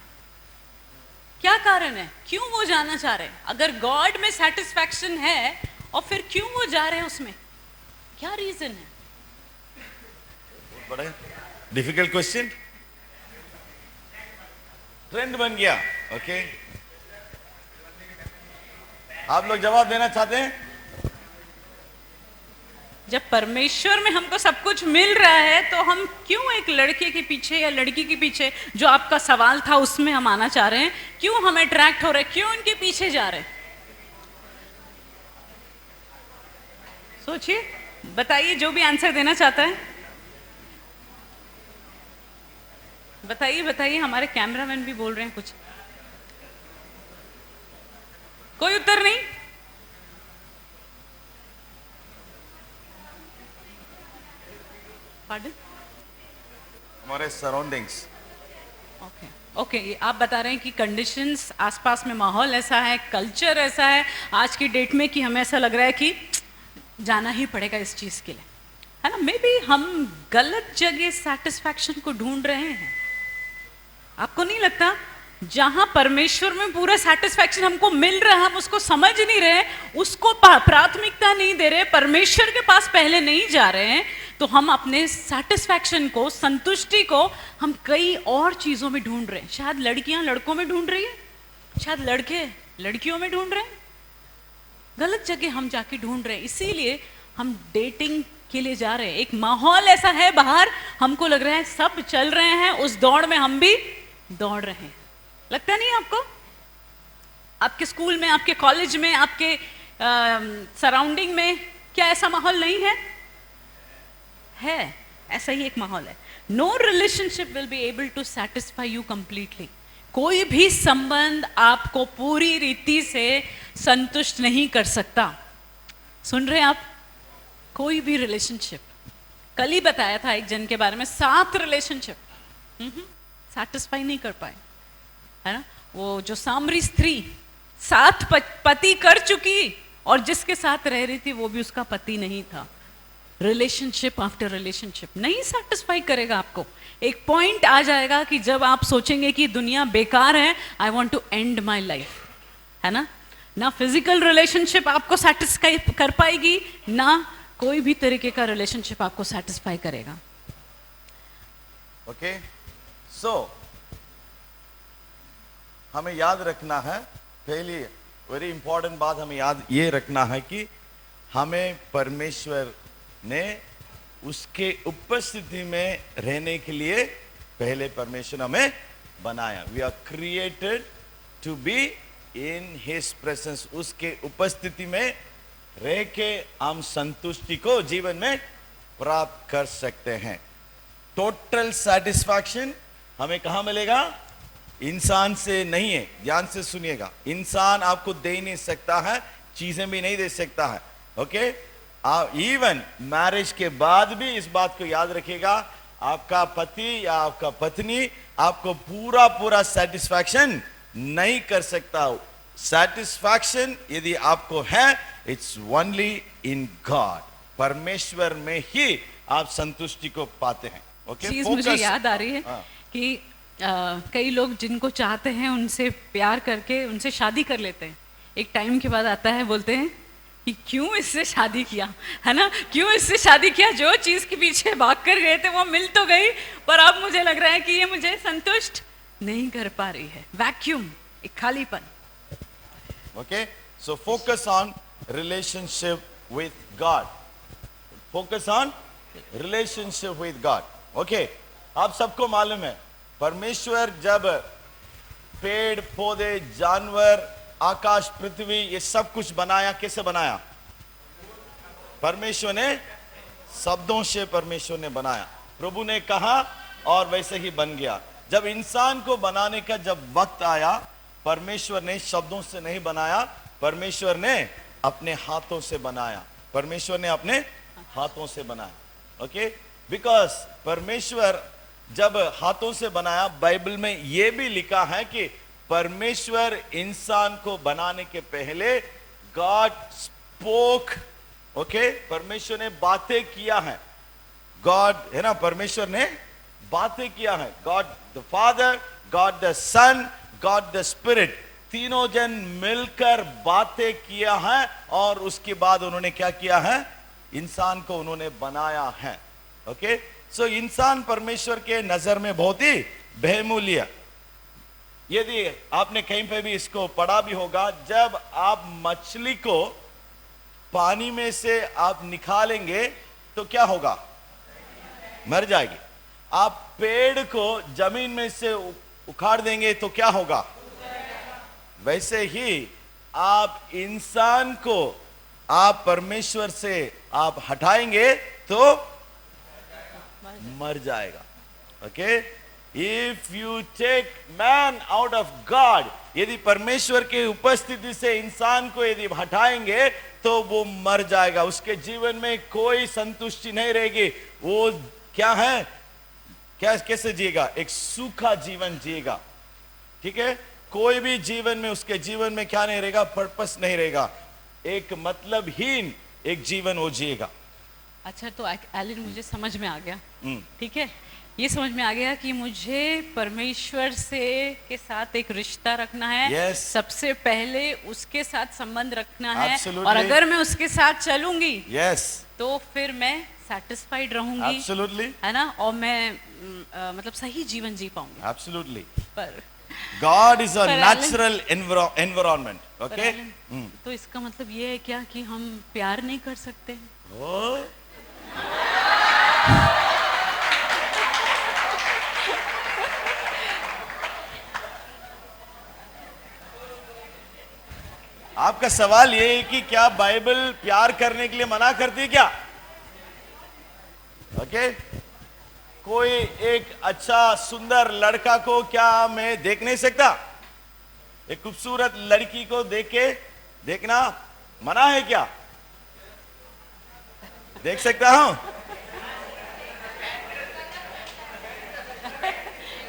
क्या कारण है, क्यों वो जाना चाह रहे हैं? अगर गॉड में सेटिस्फैक्शन है और फिर क्यों वो जा रहे हैं उसमें, क्या रीजन है? बड़ा डिफिकल्ट क्वेश्चन, ट्रेंड बन गया। ओके, आप लोग जवाब देना चाहते हैं? जब परमेश्वर में हमको सब कुछ मिल रहा है तो हम क्यों एक लड़के के पीछे या लड़की के पीछे, जो आपका सवाल था उसमें हम आना चाह रहे हैं, क्यों हम अट्रैक्ट हो रहे हैं, क्यों इनके पीछे जा रहे हैं? सोचिए, बताइए, जो भी आंसर देना चाहता है बताइए, बताइए। हमारे कैमरामैन भी बोल रहे हैं कुछ। कोई उत्तर नहीं? Pardon? हमारे सराउंडिंग्स। ओके ओके, आप बता रहे हैं कि कंडीशंस, आसपास में माहौल ऐसा है, कल्चर ऐसा है आज की डेट में कि हमें ऐसा लग रहा है कि जाना ही पड़ेगा इस चीज़ के लिए, है ना? मे बी हम गलत जगह सेटिस्फैक्शन को ढूंढ रहे हैं। आपको नहीं लगता जहां परमेश्वर में पूरा सेटिस्फैक्शन हमको मिल रहा है, हम उसको समझ नहीं रहे, उसको प्राथमिकता नहीं दे रहे, परमेश्वर के पास पहले नहीं जा रहे हैं, तो हम अपने सेटिस्फैक्शन को, संतुष्टि को हम कई और चीजों में ढूंढ रहे हैं। शायद लड़कियां लड़कों में ढूंढ रही है, शायद लड़के लड़कियों में ढूंढ रहे हैं, गलत जगह हम जाके ढूंढ रहे हैं। इसीलिए हम डेटिंग के लिए जा रहे हैं। एक माहौल ऐसा है बाहर, हमको लग रहा है सब चल रहे हैं, उस दौड़ में हम भी दौड़ रहे हैं। लगता नहीं आपको? आपके स्कूल में, आपके कॉलेज में, आपके सराउंडिंग में क्या ऐसा माहौल नहीं है? है, ऐसा ही एक माहौल है। No relationship will be able to satisfy you completely. कोई भी संबंध आपको पूरी रीति से संतुष्ट नहीं कर सकता। सुन रहे हैं आप? कोई भी रिलेशनशिप, कल ही बताया था एक जन के बारे में, 7 रिलेशनशिप सेटिस्फाई नहीं कर पाए, है ना? वो जो सामरी स्त्री 7 पति कर चुकी और जिसके साथ रह रही थी वो भी उसका पति नहीं था। रिलेशनशिप आफ्टर रिलेशनशिप नहीं सेटिस्फाई करेगा आपको। एक पॉइंट आ जाएगा कि जब आप सोचेंगे कि दुनिया बेकार है, I want to end my life, है ना? ना फिजिकल रिलेशनशिप आपको सेटिस्फाई कर पाएगी, ना कोई भी तरीके का रिलेशनशिप आपको सेटिस्फाई करेगा। ओके, सो हमें याद रखना है, पहली वेरी इंपॉर्टेंट बात हमें याद ये रखना है कि हमें परमेश्वर ने उसके उपस्थिति में रहने के लिए पहले परमेश्वर हमें बनाया। We are created to be in his presence. उसके उपस्थिति में रह के हम संतुष्टि को जीवन में प्राप्त कर सकते हैं। टोटल सेटिस्फैक्शन हमें कहां मिलेगा? इंसान से नहीं है, ध्यान से सुनिएगा। इंसान आपको दे नहीं सकता है, चीजें भी नहीं दे सकता है। ओके, इवन मैरिज के बाद भी इस बात को याद रखिएगा, आपका पति या आपका पत्नी आपको पूरा पूरा सेटिस्फैक्शन नहीं कर सकता। सेटिस्फैक्शन यदि आपको है, इट्स ओनली इन गॉड, परमेश्वर में ही आप संतुष्टि को पाते हैं। ओके, चीज मुझे याद आ रही है कि कई लोग जिनको चाहते हैं उनसे प्यार करके उनसे शादी कर लेते हैं, एक टाइम के बाद आता है बोलते हैं कि क्यों इससे शादी किया, है ना, क्यों इससे शादी किया? जो चीज के पीछे भाग कर गए थे वो मिल तो गई, पर अब मुझे लग रहा है कि ये मुझे संतुष्ट नहीं कर पा रही है। वैक्यूम, एक खालीपन। Okay, so focus on relationship with God, focus on relationship with God. Okay, आप सबको मालूम है परमेश्वर जब पेड़ पौधे जानवर आकाश पृथ्वी ये सब कुछ बनाया, कैसे बनाया? परमेश्वर ने शब्दों से परमेश्वर ने बनाया। प्रभु ने कहा और वैसे ही बन गया। जब इंसान को बनाने का जब वक्त आया, परमेश्वर ने शब्दों से नहीं बनाया, परमेश्वर ने अपने हाथों से बनाया, परमेश्वर ने अपने हाथों से बनाया। ओके, बिकॉज परमेश्वर जब हाथों से बनाया, बाइबल में यह भी लिखा है कि परमेश्वर इंसान को बनाने के पहले गॉड स्पोक। ओके, परमेश्वर ने बातें किया है, गॉड है ना, परमेश्वर ने बातें किया है। God the father, God the son, God the spirit, तीनों जन मिलकर बातें किया है और उसके बाद उन्होंने क्या किया है? इंसान को उन्होंने बनाया है। ओके, सो इंसान परमेश्वर के नजर में बहुत ही बहुमूल्य। यदि आपने कहीं पे भी इसको पढ़ा भी होगा, जब आप मछली को पानी में से आप निकालेंगे तो क्या होगा? मर जाएगी। आप पेड़ को जमीन में से उखाड़ देंगे तो क्या होगा? वैसे ही आप इंसान को आप परमेश्वर से आप हटाएंगे तो मर जाएगा। Okay, if you take man out of God, यदि परमेश्वर के उपस्थिति से इंसान को यदि हटाएंगे तो वो मर जाएगा, उसके जीवन में कोई संतुष्टि नहीं रहेगी। वो क्या है, क्या कैसे जिएगा? एक सूखा जीवन जिएगा। ठीक है, कोई भी जीवन में उसके जीवन में क्या नहीं रहेगा? पर्पस नहीं रहेगा, एक मतलबहीन एक जीवन वो जिएगा। अच्छा, तो एलिन मुझे समझ में आ गया। ठीक है, ये समझ में आ गया कि मुझे परमेश्वर से के साथ एक रिश्ता रखना है। yes. सबसे पहले उसके साथ संबंध रखना है। Absolutely. और अगर मैं उसके साथ चलूंगी yes. तो फिर मैं सेटिस्फाइड रहूंगी। Absolutely. है ना, और मैं मतलब सही जीवन जी पाऊंगी। Absolutely. पर God is a natural environment. Okay? तो इसका मतलब ये है क्या कि हम प्यार नहीं कर सकते? oh. आपका सवाल ये है कि क्या बाइबल प्यार करने के लिए मना करती है क्या? ओके, कोई एक अच्छा सुंदर लड़का को क्या मैं देख नहीं सकता? एक खूबसूरत लड़की को देखना मना है क्या? देख सकता हूं।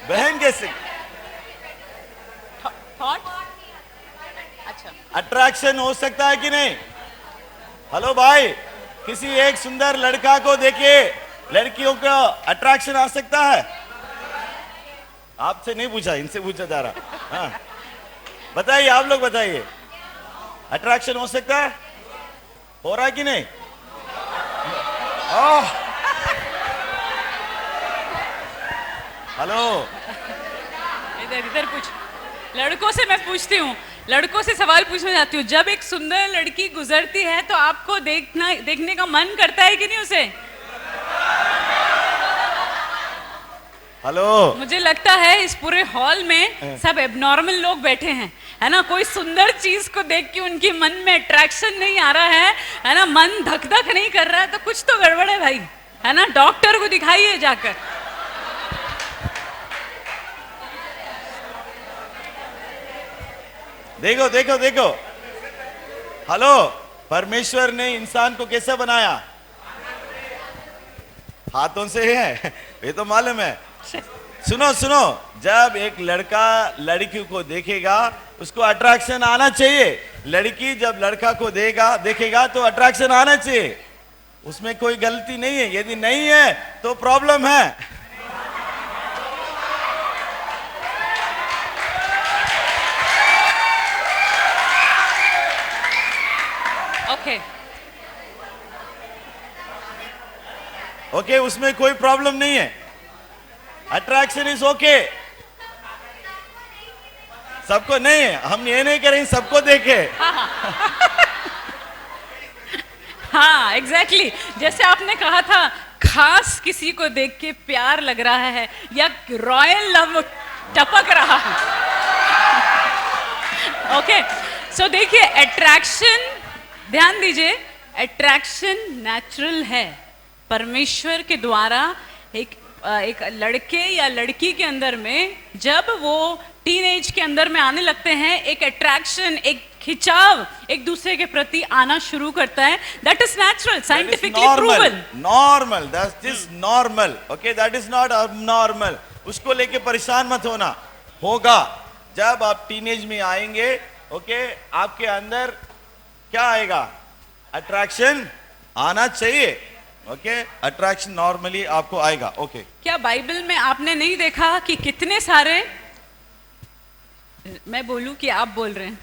बहन कैसे? अच्छा, अट्रैक्शन हो सकता है कि नहीं? हेलो भाई, किसी एक सुंदर लड़का को देखे लड़कियों का अट्रैक्शन आ सकता है? आपसे नहीं पूछा, इनसे पूछा जा रहा। हाँ, बताइए, आप लोग बताइए, अट्रैक्शन हो सकता है? हो रहा है कि नहीं? हेलो, इधर पूछ। लड़कों से मैं पूछती हूँ, लड़कों से सवाल पूछना चाहती हूँ। जब एक सुंदर लड़की गुजरती है तो आपको देखने का मन करता है कि नहीं उसे? हेलो, मुझे लगता है इस पूरे हॉल में सब एबनॉर्मल लोग बैठे हैं, है ना। कोई सुंदर चीज को देख के उनके मन में अट्रैक्शन नहीं आ रहा है ना, मन धक धक नहीं कर रहा है, तो कुछ तो गड़बड़ है भाई, है ना, डॉक्टर को दिखाइए जाकर। देखो देखो देखो, हेलो, परमेश्वर ने इंसान को कैसे बनाया? हाथों से है, ये तो मालूम है। सुनो सुनो, जब एक लड़का लड़की को देखेगा उसको अट्रैक्शन आना चाहिए। लड़की जब लड़का को देखेगा तो अट्रैक्शन आना चाहिए, उसमें कोई गलती नहीं है। यदि नहीं है तो प्रॉब्लम है। ओके ओके, उसमें कोई प्रॉब्लम नहीं है। Attraction is okay. सबको नहीं है, हम ये नहीं करेंगे सबको देखे। हाँ एग्जैक्टली, जैसे आपने कहा था खास किसी को देख के प्यार लग रहा है या रॉयल लव टपक रहा है। ओके, सो देखिए, अट्रैक्शन, ध्यान दीजिए, अट्रैक्शन नेचुरल है। परमेश्वर के द्वारा एक लड़के या लड़की के अंदर में जब वो टीनेज के अंदर में आने लगते हैं, एक अट्रैक्शन, एक खिंचाव एक दूसरे के प्रति आना शुरू करता है। That is natural, scientifically proven. Normal, that is normal. Okay, that is not abnormal. उसको लेके परेशान मत होना। होगा जब आप टीनेज में आएंगे, ओके, आपके अंदर क्या आएगा? अट्रैक्शन आना चाहिए। ओके, अट्रैक्शन नॉर्मली आपको आएगा। ओके, क्या बाइबल में आपने नहीं देखा कि कितने सारे, मैं बोलूं कि आप बोल रहे हैं,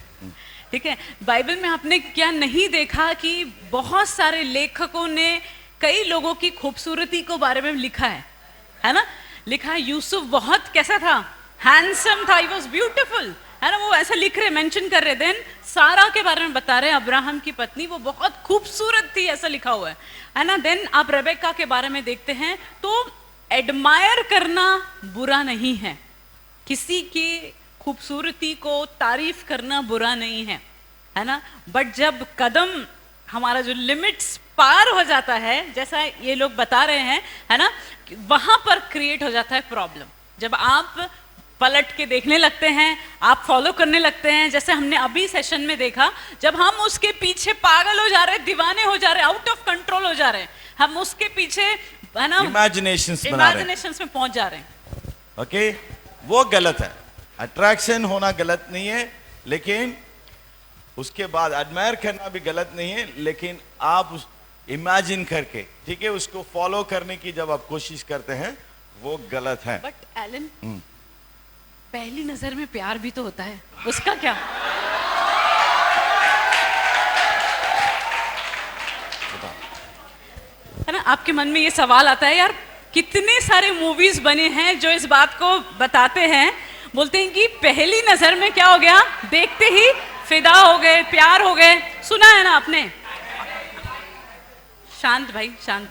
ठीक है, बाइबल में आपने क्या नहीं देखा कि बहुत सारे लेखकों ने कई लोगों की खूबसूरती को बारे में लिखा है ना? लिखा है यूसुफ बहुत कैसा था? हैंडसम था, ही वाज ब्यूटीफुल, है ना? वो ऐसा लिख रहे, मेंशन कर रहे। देन सारा के बारे में बता रहे, अब्राहम की पत्नी, वो बहुत खूबसूरत थी, ऐसा लिखा हुआ है ना? देन आप रेबेका के बारे में देखते हैं, तो एडमायर करना बुरा नहीं है, किसी की खूबसूरती को तारीफ करना बुरा नहीं है ना? बट जब कदम, हमारा जो लिमिट्स पार हो जाता है, जैसा ये लोग बता रहे हैं, है ना, वहां पर क्रिएट हो जाता है प्रॉब्लम। जब आप पलट के देखने लगते हैं, आप फॉलो करने लगते हैं, जैसे हमने अभी सेशन में देखा, जब हम उसके पीछे पागल हो जा रहे हैं, दीवाने हो जा रहे हैं, आउट ऑफ कंट्रोल हो जा रहे हैं, हम उसके पीछे, है ना, इमेजिनेशंस में पहुंच जा रहे हैं। ओके, वो गलत है। अट्रैक्शन होना गलत नहीं है, लेकिन उसके बाद एडमायर करना भी गलत नहीं है, लेकिन आप उस इमेजिन करके, ठीक है, उसको फॉलो करने की जब आप कोशिश करते हैं, वो गलत है। बट एलन, पहली नजर में प्यार भी तो होता है, उसका क्या? है ना, आपके मन में ये सवाल आता है, यार कितने सारे मूवीज बने हैं जो इस बात को बताते हैं, बोलते हैं कि पहली नजर में क्या हो गया, देखते ही फिदा हो गए, प्यार हो गए। सुना है ना आपने? शांत भाई, शांत।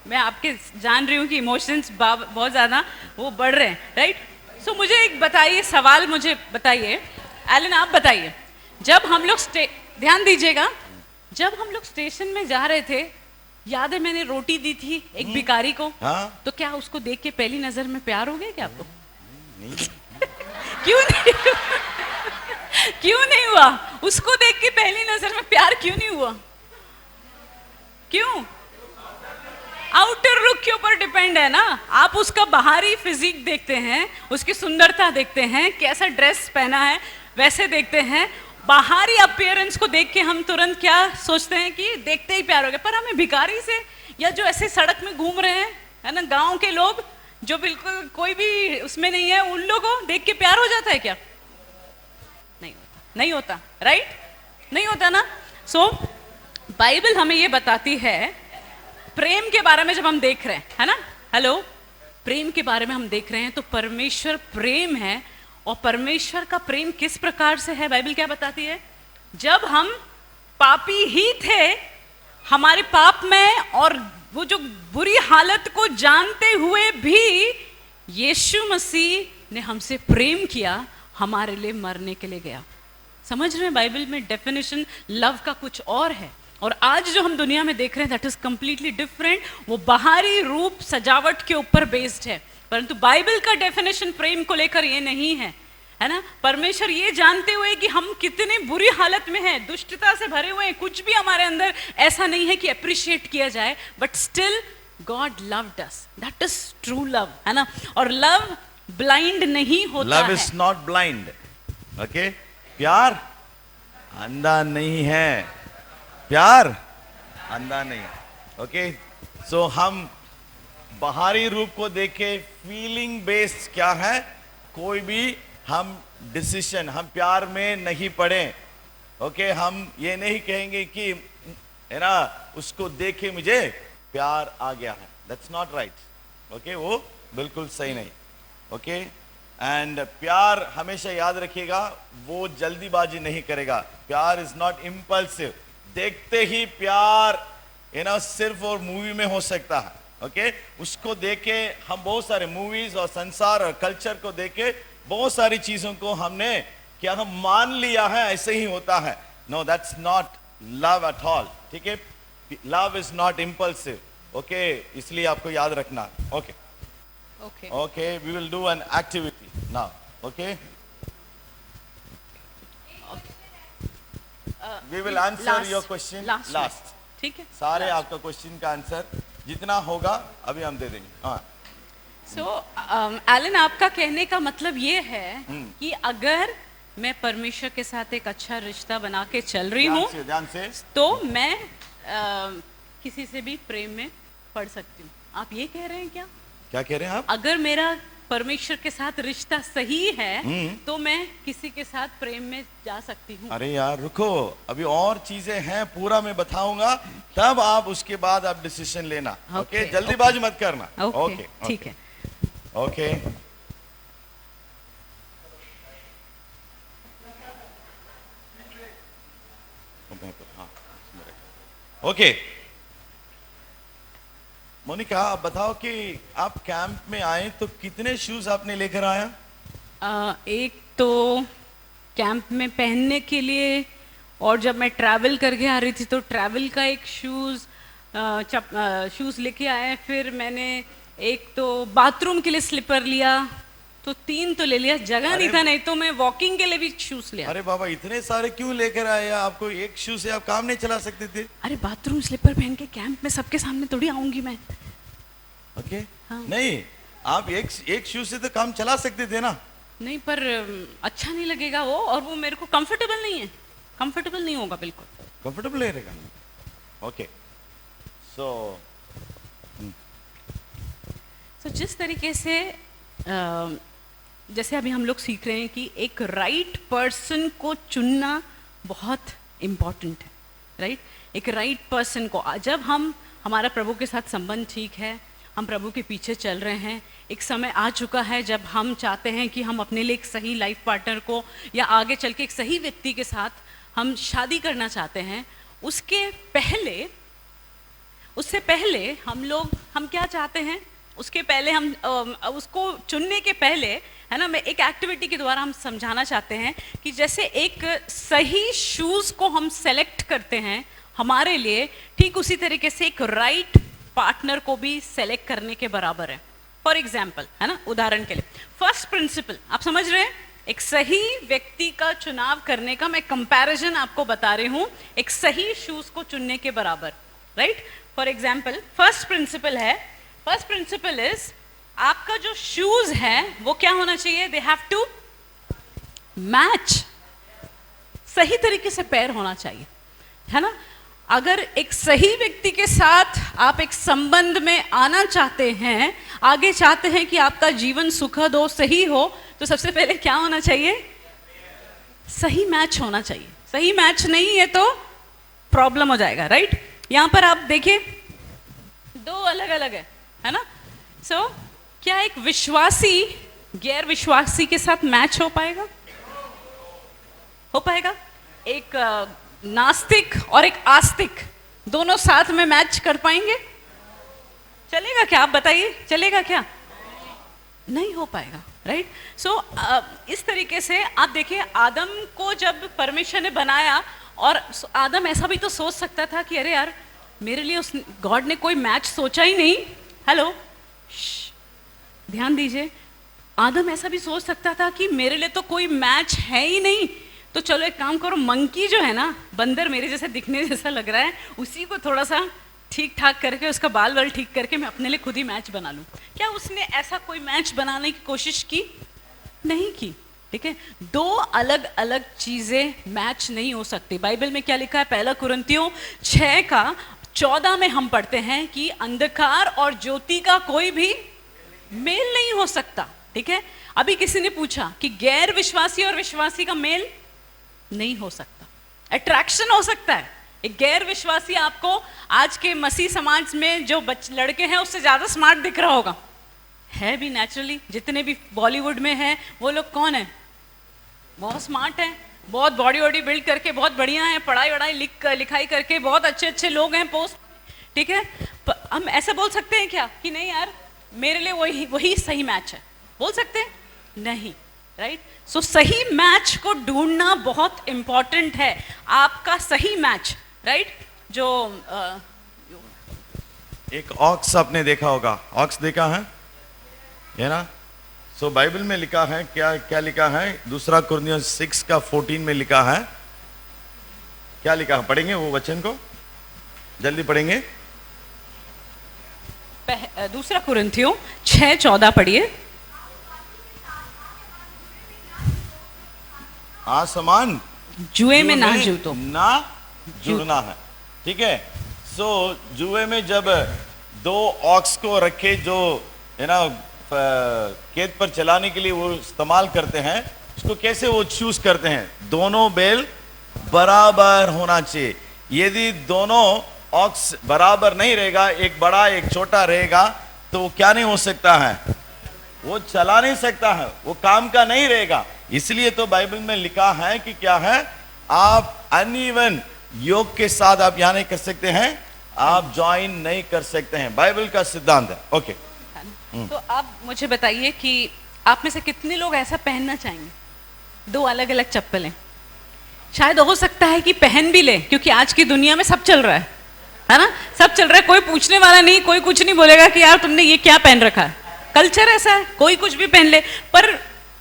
मैं आपके जान रही हूँ कि इमोशंस बहुत ज्यादा वो बढ़ रहे हैं, राइट? सो मुझे एक बताइए, सवाल मुझे बताइए, एलन आप बताइए, जब हम लोग ध्यान दीजिएगा, जब हम लोग स्टेशन में जा रहे थे, याद है मैंने रोटी दी थी एक भिखारी को, तो क्या उसको देख के पहली नजर में प्यार हो गया क्या आपको? नहीं। क्यों नहीं? क्यों नहीं हुआ? उसको देख के पहली नजर में प्यार क्यों नहीं हुआ? क्यों? आउटर लुक के ऊपर डिपेंड है ना। आप उसका बाहरी फिजिक देखते हैं, उसकी सुंदरता देखते हैं, कैसा ड्रेस पहना है वैसे देखते हैं, बाहरी अपीयरेंस को देख के हम तुरंत क्या सोचते हैं कि देखते ही प्यार हो गया। पर हमें भिखारी से, या जो ऐसे सड़क में घूम रहे हैं, है ना, गांव के लोग जो बिल्कुल कोई भी उसमें नहीं है, उन लोगों को देख के प्यार हो जाता है क्या? नहीं होता, नहीं होता, राइट? नहीं होता ना। सो बाइबल हमें ये बताती है, प्रेम के बारे में जब हम देख रहे हैं, है ना, हेलो, प्रेम के बारे में हम देख रहे हैं, तो परमेश्वर प्रेम है। और परमेश्वर का प्रेम किस प्रकार से है, बाइबल क्या बताती है? जब हम पापी ही थे, हमारे पाप में और वो जो बुरी हालत को जानते हुए भी यीशु मसीह ने हमसे प्रेम किया, हमारे लिए मरने के लिए गया। समझ रहे हैं? बाइबल में डेफिनेशन लव का कुछ और है, और आज जो हम दुनिया में देख रहे हैं दैट इज कंप्लीटली डिफरेंट। वो बाहरी रूप सजावट के ऊपर बेस्ड है, परंतु बाइबल का डेफिनेशन प्रेम को लेकर ये नहीं है ना। परमेश्वर ये जानते हुए कि हम कितने बुरी हालत में हैं, दुष्टता से भरे हुए हैं, कुछ भी हमारे अंदर ऐसा नहीं है कि अप्रिशिएट किया जाए, but still God loved us. That is true love, है ना। और लव ब्लाइंड नहीं होता लव है। Is not blind, okay. प्यार अंधा नहीं है, प्यार अंधा नहीं है, ओके। सो हम बाहरी रूप को देखे, फीलिंग बेस्ड क्या है, कोई भी हम डिसीजन, हम प्यार में नहीं पड़े, ओके। हम ये नहीं कहेंगे कि है ना उसको देखे मुझे प्यार आ गया है, दैट्स नॉट राइट, ओके। वो बिल्कुल सही नहीं, ओके। एंड प्यार हमेशा याद रखिएगा, वो जल्दीबाजी नहीं करेगा। प्यार इज नॉट इम्पल्सिव। देखते ही प्यार सिर्फ और मूवी में हो सकता है, ओके। उसको देखे हम बहुत सारे मूवीज और संसार और कल्चर को देखे बहुत सारी चीजों को हमने क्या हम मान लिया है ऐसे ही होता है। No, that's not love at all, ठीक है। Love is not impulsive, okay. इसलिए आपको याद रखना, okay. Okay, we will do an activity now, okay? We will answer your question last. ठीक है। सारे आपका क्वेश्चन का आंसर जितना होगा अभी हम दे देंगे। हाँ। So, एलन, आपका कहने का मतलब ये है कि अगर मैं परमेश्वर के साथ एक अच्छा रिश्ता बना के चल रही हूँ तो मैं किसी से भी प्रेम में पड़ सकती हूँ। आप ये कह रहे हैं क्या? क्या कह रहे हैं आप? अगर मेरा परमेश्वर के साथ रिश्ता सही है तो मैं किसी के साथ प्रेम में जा सकती हूँ। अरे यार रुको, अभी और चीजें हैं, पूरा मैं बताऊंगा, तब आप उसके बाद आप डिसीजन लेना, ओके। जल्दीबाजी मत करना, ओके। ठीक है, ओके। ओके मोनिका, आप बताओ कि आप कैंप में आए तो कितने शूज आपने लेकर आया? एक तो कैंप में पहनने के लिए, और जब मैं ट्रैवल करके आ रही थी तो ट्रैवल का एक शूज़ लेके आए। फिर मैंने एक तो बाथरूम के लिए स्लीपर लिया, तो 3 तो ले लिया, जगह नहीं था, नहीं तो मैं वॉकिंग के लिए भी शूज लिया। अरे बाबा, इतने सारे क्यों लेकर आए? आपको एक शूज से आप काम नहीं चला सकते थे? अरे बाथरूम स्लीपर पहन के कैंप में सबके सामने थोड़ी आऊंगी मैं, ओके। नहीं, आप एक शूज से तो काम चला सकते थे ना। नहीं, पर अच्छा नहीं लगेगा वो, और वो मेरे को कंफर्टेबल नहीं है, कंफर्टेबल नहीं होगा बिल्कुल। कंफर्टेबल नहीं रहेगा, ओके। सो जिस तरीके से जैसे अभी हम लोग सीख रहे हैं कि एक राइट पर्सन को चुनना बहुत इम्पॉर्टेंट है, राइट। एक राइट पर्सन को, जब हमारा प्रभु के साथ संबंध ठीक है, हम प्रभु के पीछे चल रहे हैं, एक समय आ चुका है जब हम चाहते हैं कि हम अपने लिए एक सही लाइफ पार्टनर को, या आगे चल के एक सही व्यक्ति के साथ हम शादी करना चाहते हैं, उससे पहले हम क्या चाहते हैं, उसके पहले हम उसको चुनने के पहले, है ना, मैं एक एक्टिविटी के द्वारा हम समझाना चाहते हैं कि जैसे एक सही शूज़ को हम सेलेक्ट करते हैं हमारे लिए, ठीक उसी तरीके से एक राइट पार्टनर को भी सेलेक्ट करने के बराबर है। फॉर एग्जाम्पल, है ना, उदाहरण के लिए, फर्स्ट प्रिंसिपल आप समझ रहे हैं, एक सही व्यक्ति का चुनाव करने का मैं कंपैरिजन आपको बता रही हूँ एक सही शूज़ को चुनने के बराबर, right. For example, first principle is, आपका जो शूज है वो क्या होना चाहिए, दे हैव टू मैच, सही तरीके से पैर होना चाहिए, है ना। अगर एक सही व्यक्ति के साथ आप एक संबंध में आना चाहते हैं, आगे चाहते हैं कि आपका जीवन सुखद हो, सही हो, तो सबसे पहले क्या होना चाहिए, सही मैच होना चाहिए। सही मैच नहीं है तो प्रॉब्लम हो जाएगा, राइट। यहां पर आप देखिए 2 अलग अलग है ना। सो क्या एक विश्वासी गैर विश्वासी के साथ मैच हो पाएगा? हो पाएगा? एक नास्तिक और एक आस्तिक दोनों साथ में मैच कर पाएंगे? चलेगा क्या? आप बताइए, चलेगा क्या? नहीं हो पाएगा, राइट। सो इस तरीके से आप देखिए, आदम को जब परमेश्वर ने बनाया और आदम ऐसा भी तो सोच सकता था कि अरे यार मेरे लिए उस गॉड ने कोई मैच सोचा ही नहीं। हेलो, ध्यान दीजिए, आदम ऐसा भी सोच सकता था कि मेरे लिए तो कोई मैच है ही नहीं, तो चलो एक काम करो, मंकी जो है ना, बंदर मेरे जैसे दिखने जैसा लग रहा है, उसी को थोड़ा सा ठीक ठाक करके उसका बाल वाल ठीक करके मैं अपने लिए खुद ही मैच बना लूं। क्या उसने ऐसा कोई मैच बनाने की कोशिश की? नहीं की। ठीक है, दो अलग अलग चीजें मैच नहीं हो सकती। बाइबल में क्या लिखा है? पहला कुरिन्थियों 6:14 में हम पढ़ते हैं कि अंधकार और ज्योति का कोई भी मेल नहीं हो सकता। ठीक है, अभी किसी ने पूछा कि गैर विश्वासी और विश्वासी का मेल नहीं हो सकता। अट्रैक्शन हो सकता है, एक गैर विश्वासी आपको आज के मसीह समाज में जो लड़के हैं उससे ज्यादा स्मार्ट दिख रहा होगा, है भी नेचुरली। जितने भी बॉलीवुड में हैं वो लोग कौन है? बहुत स्मार्ट हैं, बहुत बॉडी वॉडी बिल्ड करके बहुत बढ़िया हैं, पढ़ाई वढ़ाई लिखाई करके बहुत अच्छे अच्छे लोग हैं, पोस्ट। ठीक है, हम ऐसा बोल सकते हैं क्या कि नहीं यार मेरे लिए वही सही मैच है? बोल सकते हैं? नहीं, राइट। सो सही मैच को ढूंढना बहुत इंपॉर्टेंट है, आपका सही मैच, राइट। जो एक ऑक्स आपने देखा होगा, ऑक्स देखा है ना? सो बाइबल में लिखा है, क्या क्या लिखा है? दूसरा कुरिन्थियों 6:14 में लिखा है, क्या लिखा है? पढ़ेंगे वो वचन को, जल्दी पढ़ेंगे। दूसरा कुरिन्थियों 6:14 पढ़िए। आसमान जुए में ना जूतो ना जुड़ना है। ठीक है, सो जुए में जब दो ऑक्स को रखे जो है ना खेत पर चलाने के लिए वो इस्तेमाल करते हैं, उसको कैसे वो चूज करते हैं? दोनों बैल बराबर होना चाहिए। यदि दोनों ऑक्स बराबर नहीं रहेगा, एक बड़ा एक छोटा रहेगा, तो वो क्या नहीं हो सकता है? वो चला नहीं सकता है, वो काम का नहीं रहेगा। इसलिए तो बाइबल में लिखा है कि क्या है? आप अनइवन योग के साथ आप यहां नहीं कर सकते हैं, आप ज्वाइन नहीं कर सकते हैं, बाइबल का सिद्धांत है। ओके, तो आप मुझे बताइए कि आप में से कितने लोग ऐसा पहनना चाहेंगे? दो अलग अलग चप्पलें। शायद हो सकता है कि पहन भी ले, क्योंकि आज की दुनिया में सब चल रहा है ना? सब चल रहा है, कोई पूछने वाला नहीं, कोई कुछ नहीं बोलेगा कि यार तुमने ये क्या पहन रखा है। कल्चर ऐसा है, कोई कुछ भी पहन ले। पर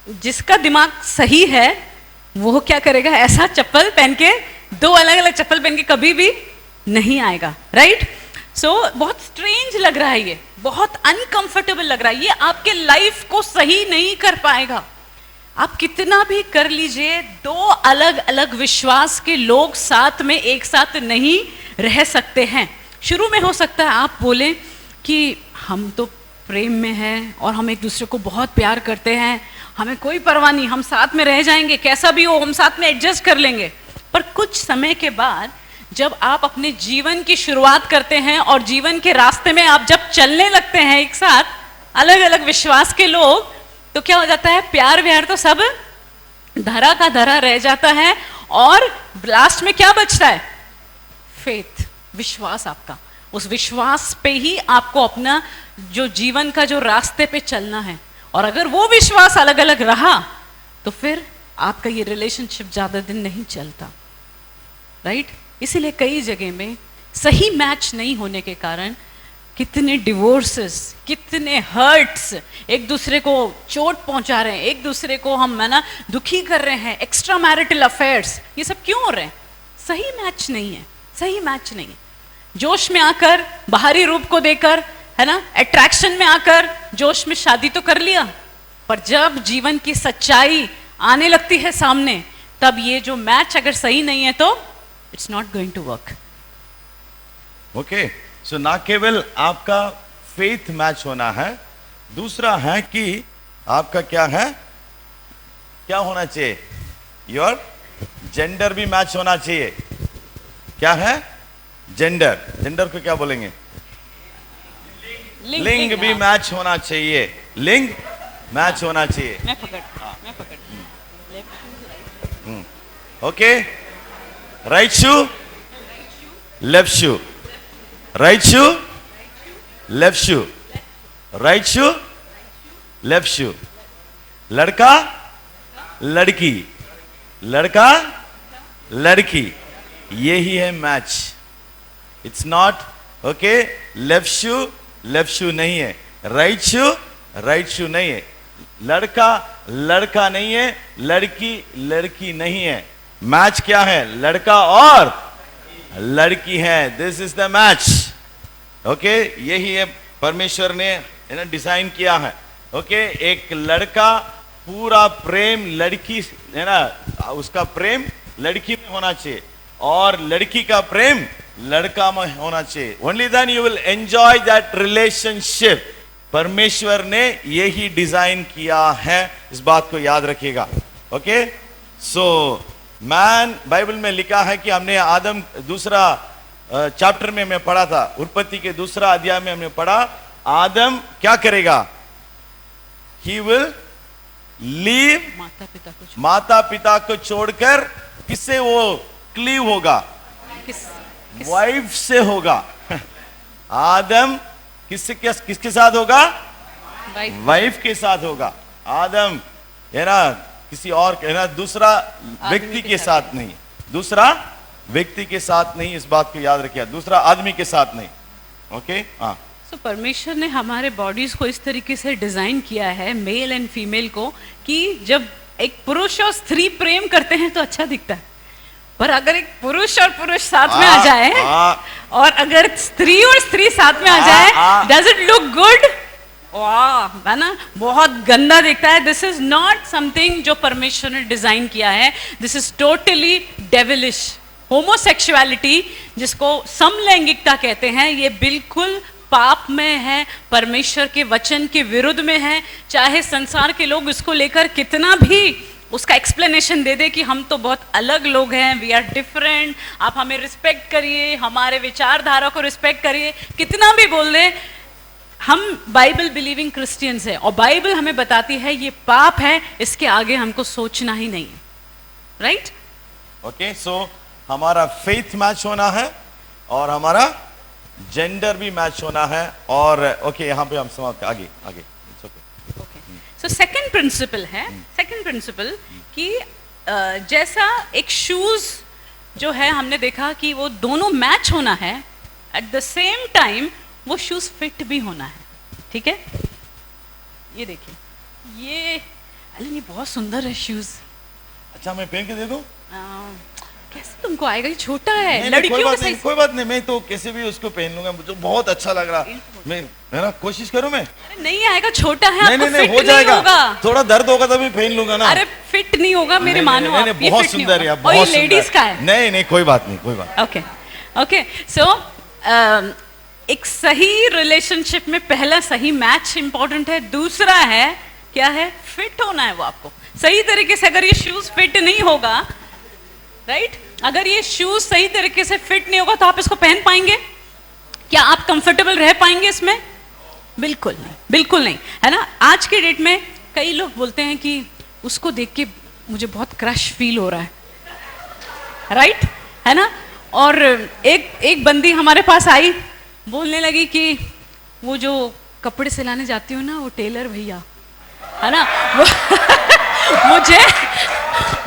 जिसका दिमाग सही है वो क्या करेगा? ऐसा चप्पल पहन के, दो अलग अलग चप्पल पहन के कभी भी नहीं आएगा, राइट। सो बहुत स्ट्रेंज लग रहा है, ये बहुत अनकंफर्टेबल लग रहा है, ये आपके लाइफ को सही नहीं कर पाएगा। आप कितना भी कर लीजिए, दो अलग अलग विश्वास के लोग साथ में एक साथ नहीं रह सकते हैं। शुरू में हो सकता है आप बोले कि हम तो प्रेम में हैं और हम एक दूसरे को बहुत प्यार करते हैं, हमें कोई परवाह नहीं, हम साथ में रह जाएंगे, कैसा भी हो हम साथ में एडजस्ट कर लेंगे। पर कुछ समय के बाद जब आप अपने जीवन की शुरुआत करते हैं और जीवन के रास्ते में आप जब चलने लगते हैं एक साथ अलग अलग विश्वास के लोग, तो क्या हो जाता है? प्यार व्यार तो सब धरा का धरा रह जाता है और लास्ट में क्या बचता है? फेथ, विश्वास। आपका उस विश्वास पे ही आपको अपना जो जीवन का जो रास्ते पे चलना है। और अगर वो विश्वास अलग अलग रहा तो फिर आपका ये रिलेशनशिप ज्यादा दिन नहीं चलता, राइट। इसीलिए कई जगह में सही मैच नहीं होने के कारण कितने डिवोर्सेस, कितने हर्ट्स, एक दूसरे को चोट पहुंचा रहे हैं, एक दूसरे को हम है ना दुखी कर रहे हैं, एक्स्ट्रा मैरिटल अफेयर्स, ये सब क्यों हो रहे हैं? सही मैच नहीं है, सही मैच नहीं है। जोश में आकर, बाहरी रूप को देकर, है ना, अट्रैक्शन में आकर जोश में शादी तो कर लिया, पर जब जीवन की सच्चाई आने लगती है सामने, तब ये जो मैच अगर सही नहीं है तो it's not going to work. Okay, so ना केवल आपका फेथ मैच होना है, दूसरा है कि आपका क्या है, क्या होना चाहिए? योर जेंडर भी मैच होना चाहिए। क्या है? जेंडर। जेंडर को क्या बोलेंगे? लिंग भी मैच होना चाहिए, लिंग मैच होना चाहिए। मैं पकड़। Okay, right shoe, left shoe, right shoe, left shoe, right shoe, left shoe. लड़का लड़की, लड़का लड़की, यही है match. It's not okay left shoe नहीं है, राइट शू नहीं है, लड़का नहीं है, लड़की नहीं है. मैच क्या है? लड़का और लड़की है. This is the match. Okay, यही है परमेश्वर ने डिजाइन किया है. ओके, एक लड़का पूरा प्रेम लड़की है ना, उसका प्रेम लड़की में होना चाहिए और लड़की का प्रेम लड़का में होना चाहिए. Only then you will enjoy that relationship. परमेश्वर ने यही डिजाइन किया है, इस बात को याद रखिएगा. ओके, सो मैन, बाइबल में लिखा है कि हमने आदम दूसरा चैप्टर में मैं पढ़ा था, उत्पत्ति के दूसरा अध्याय में हमने पढ़ा, आदम क्या करेगा? ही विल लीव माता पिता को छोड़कर किससे वो क्लीव होगा? वाइफ से होगा. आदम किसके साथ होगा? वाइफ के साथ होगा. आदम है ना किसी और है ना दूसरा व्यक्ति के साथ नहीं, दूसरा व्यक्ति के साथ नहीं. इस बात को याद रखिए, दूसरा आदमी के साथ नहीं. ओके, हाँ. सो परमेश्वर ने हमारे बॉडीज को इस तरीके से डिजाइन किया है, मेल एंड फीमेल को, कि जब एक पुरुष और स्त्री प्रेम करते हैं तो अच्छा दिखता है, पर अगर एक पुरुष और पुरुष साथ में आ जाए और अगर स्त्री और स्त्री साथ में आ जाए, डज इट लुक गुड? वाह, है ना, बहुत गंदा दिखता है. दिस इज नॉट समथिंग जो परमेश्वर ने डिजाइन किया है. This is totally devilish. Homosexuality, जिसको समलैंगिकता कहते हैं, ये बिल्कुल पाप में है, परमेश्वर के वचन के विरुद्ध में है. चाहे संसार के लोग इसको लेकर कितना भी उसका एक्सप्लेनेशन दे दे कि हम तो बहुत अलग लोग हैं, वी आर डिफरेंट, आप हमें रिस्पेक्ट करिए, हमारे विचारधारा को रिस्पेक्ट करिए, कितना भी बोल दे, हम बाइबल बिलीविंग क्रिश्चियंस हैं और बाइबल हमें बताती है ये पाप है, इसके आगे हमको सोचना ही नहीं है. राइट? ओके, सो हमारा फेथ मैच होना है और हमारा जेंडर भी मैच होना है. और ओके, यहाँ पे हम समाप्त आगे. सो सेकंड प्रिंसिपल है, सेकंड प्रिंसिपल कि जैसा एक शूज जो है, हमने देखा कि वो दोनों मैच होना है, एट द सेम टाइम वो शूज फिट भी होना है. ठीक है, ये देखिए, ये अली बहुत सुंदर है शूज. अच्छा, मैं पहन के दे दूं? कैसे तुमको आएगा? ये छोटा है, लड़कियों का साइज. कोई बात नहीं, मैं तो कैसे भी उसको पहन लूंगा, मुझे बहुत अच्छा लग रहा. मैं है ना कोशिश करूं मैं. नहीं आएगा, छोटा है. नहीं, हो जाएगा. थोड़ा दर्द होगा तो मैं पहन लूंगा ना. अरे फिट नहीं होगा, मेरे मानो. नहीं, बहुत सुंदर है, बहुत सुंदर. लेडीज का है. नहीं, कोई बात नहीं, कोई बात. ओके, सो एक सही रिलेशनशिप में पहला सही मैच इंपॉर्टेंट है. दूसरा है क्या है? फिट होना है वो आपको सही तरीके से. अगर ये शूज फिट नहीं होगा, राइट, अगर ये शूज सही तरीके से फिट नहीं होगा तो आप इसको पहन पाएंगे क्या? आप कंफर्टेबल रह पाएंगे इसमें? बिल्कुल नहीं, बिल्कुल नहीं, है ना. आज के डेट में कई लोग बोलते हैं कि उसको देख के मुझे बहुत क्रश फील हो रहा है, राइट, है ना. और एक बंदी हमारे पास आई, बोलने लगी कि वो जो कपड़े सिलाने जाती हो ना, वो टेलर भैया, है ना,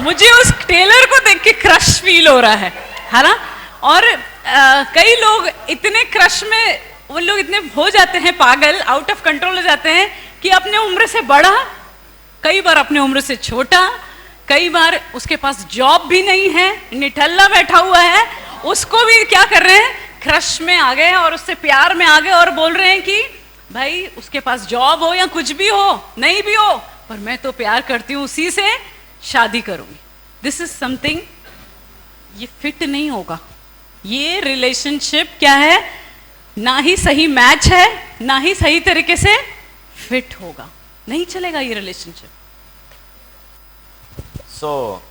मुझे उस टेलर को देख के क्रश फील हो रहा है ना. और कई लोग इतने क्रश में, वो लोग इतने हो जाते हैं पागल, आउट ऑफ कंट्रोल हो जाते हैं कि अपने उम्र से बड़ा, कई बार अपने उम्र से छोटा, कई बार उसके पास जॉब भी नहीं है, निठल्ला बैठा हुआ है, उसको भी क्या कर रहे हैं? क्रश में आ गए और उससे प्यार में आ गए और बोल रहे हैं कि भाई उसके पास जॉब हो या कुछ भी हो, नहीं भी हो, पर मैं तो प्यार करती हूँ, उसी से शादी करूंगी. दिस इज समथिंग, ये फिट नहीं होगा. ये रिलेशनशिप क्या है? ना ही सही मैच है, ना ही सही तरीके से फिट होगा. नहीं चलेगा ये रिलेशनशिप. सो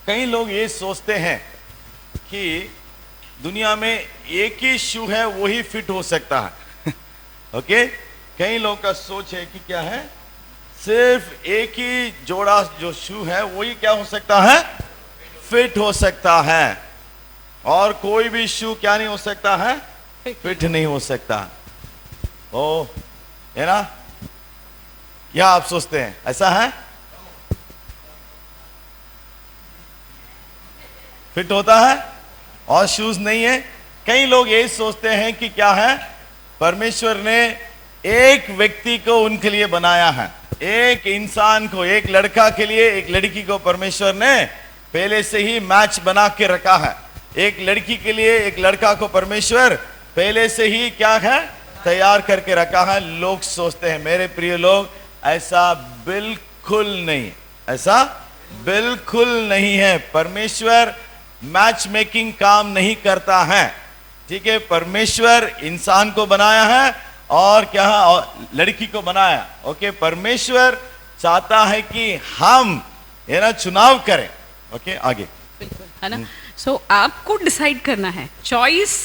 कई लोग ये सोचते हैं कि दुनिया में एक ही शू है, वही फिट हो सकता है. ओके, कई लोगों का सोच है कि क्या है, सिर्फ एक ही जोड़ा जो शू है वही क्या हो सकता है? फिट हो सकता है, और कोई भी शू क्या नहीं हो सकता है? फिट नहीं हो सकता. ओ, है ना, क्या आप सोचते हैं ऐसा है? फिट होता है और शूज नहीं है। कई लोग ये सोचते हैं कि क्या है, परमेश्वर ने एक व्यक्ति को उनके लिए बनाया है, एक इंसान को, एक लड़का के लिए एक लड़की को परमेश्वर ने पहले से ही मैच बना के रखा है। एक लड़की के लिए एक लड़का को परमेश्वर पहले से ही क्या है, तैयार करके रखा है। लोग सोचते हैं, मेरे प्रिय लोग, ऐसा बिल्कुल नहीं, ऐसा बिल्कुल नहीं है। परमेश्वर मैच मेकिंग काम नहीं करता है, ठीक है। परमेश्वर इंसान को बनाया है और क्या है, और लड़की को बनाया। ओके, परमेश्वर चाहता है कि हम ये ना चुनाव करें। ओके, आगे बिल्कुल, है ना। सो आपको डिसाइड करना है, चॉइस।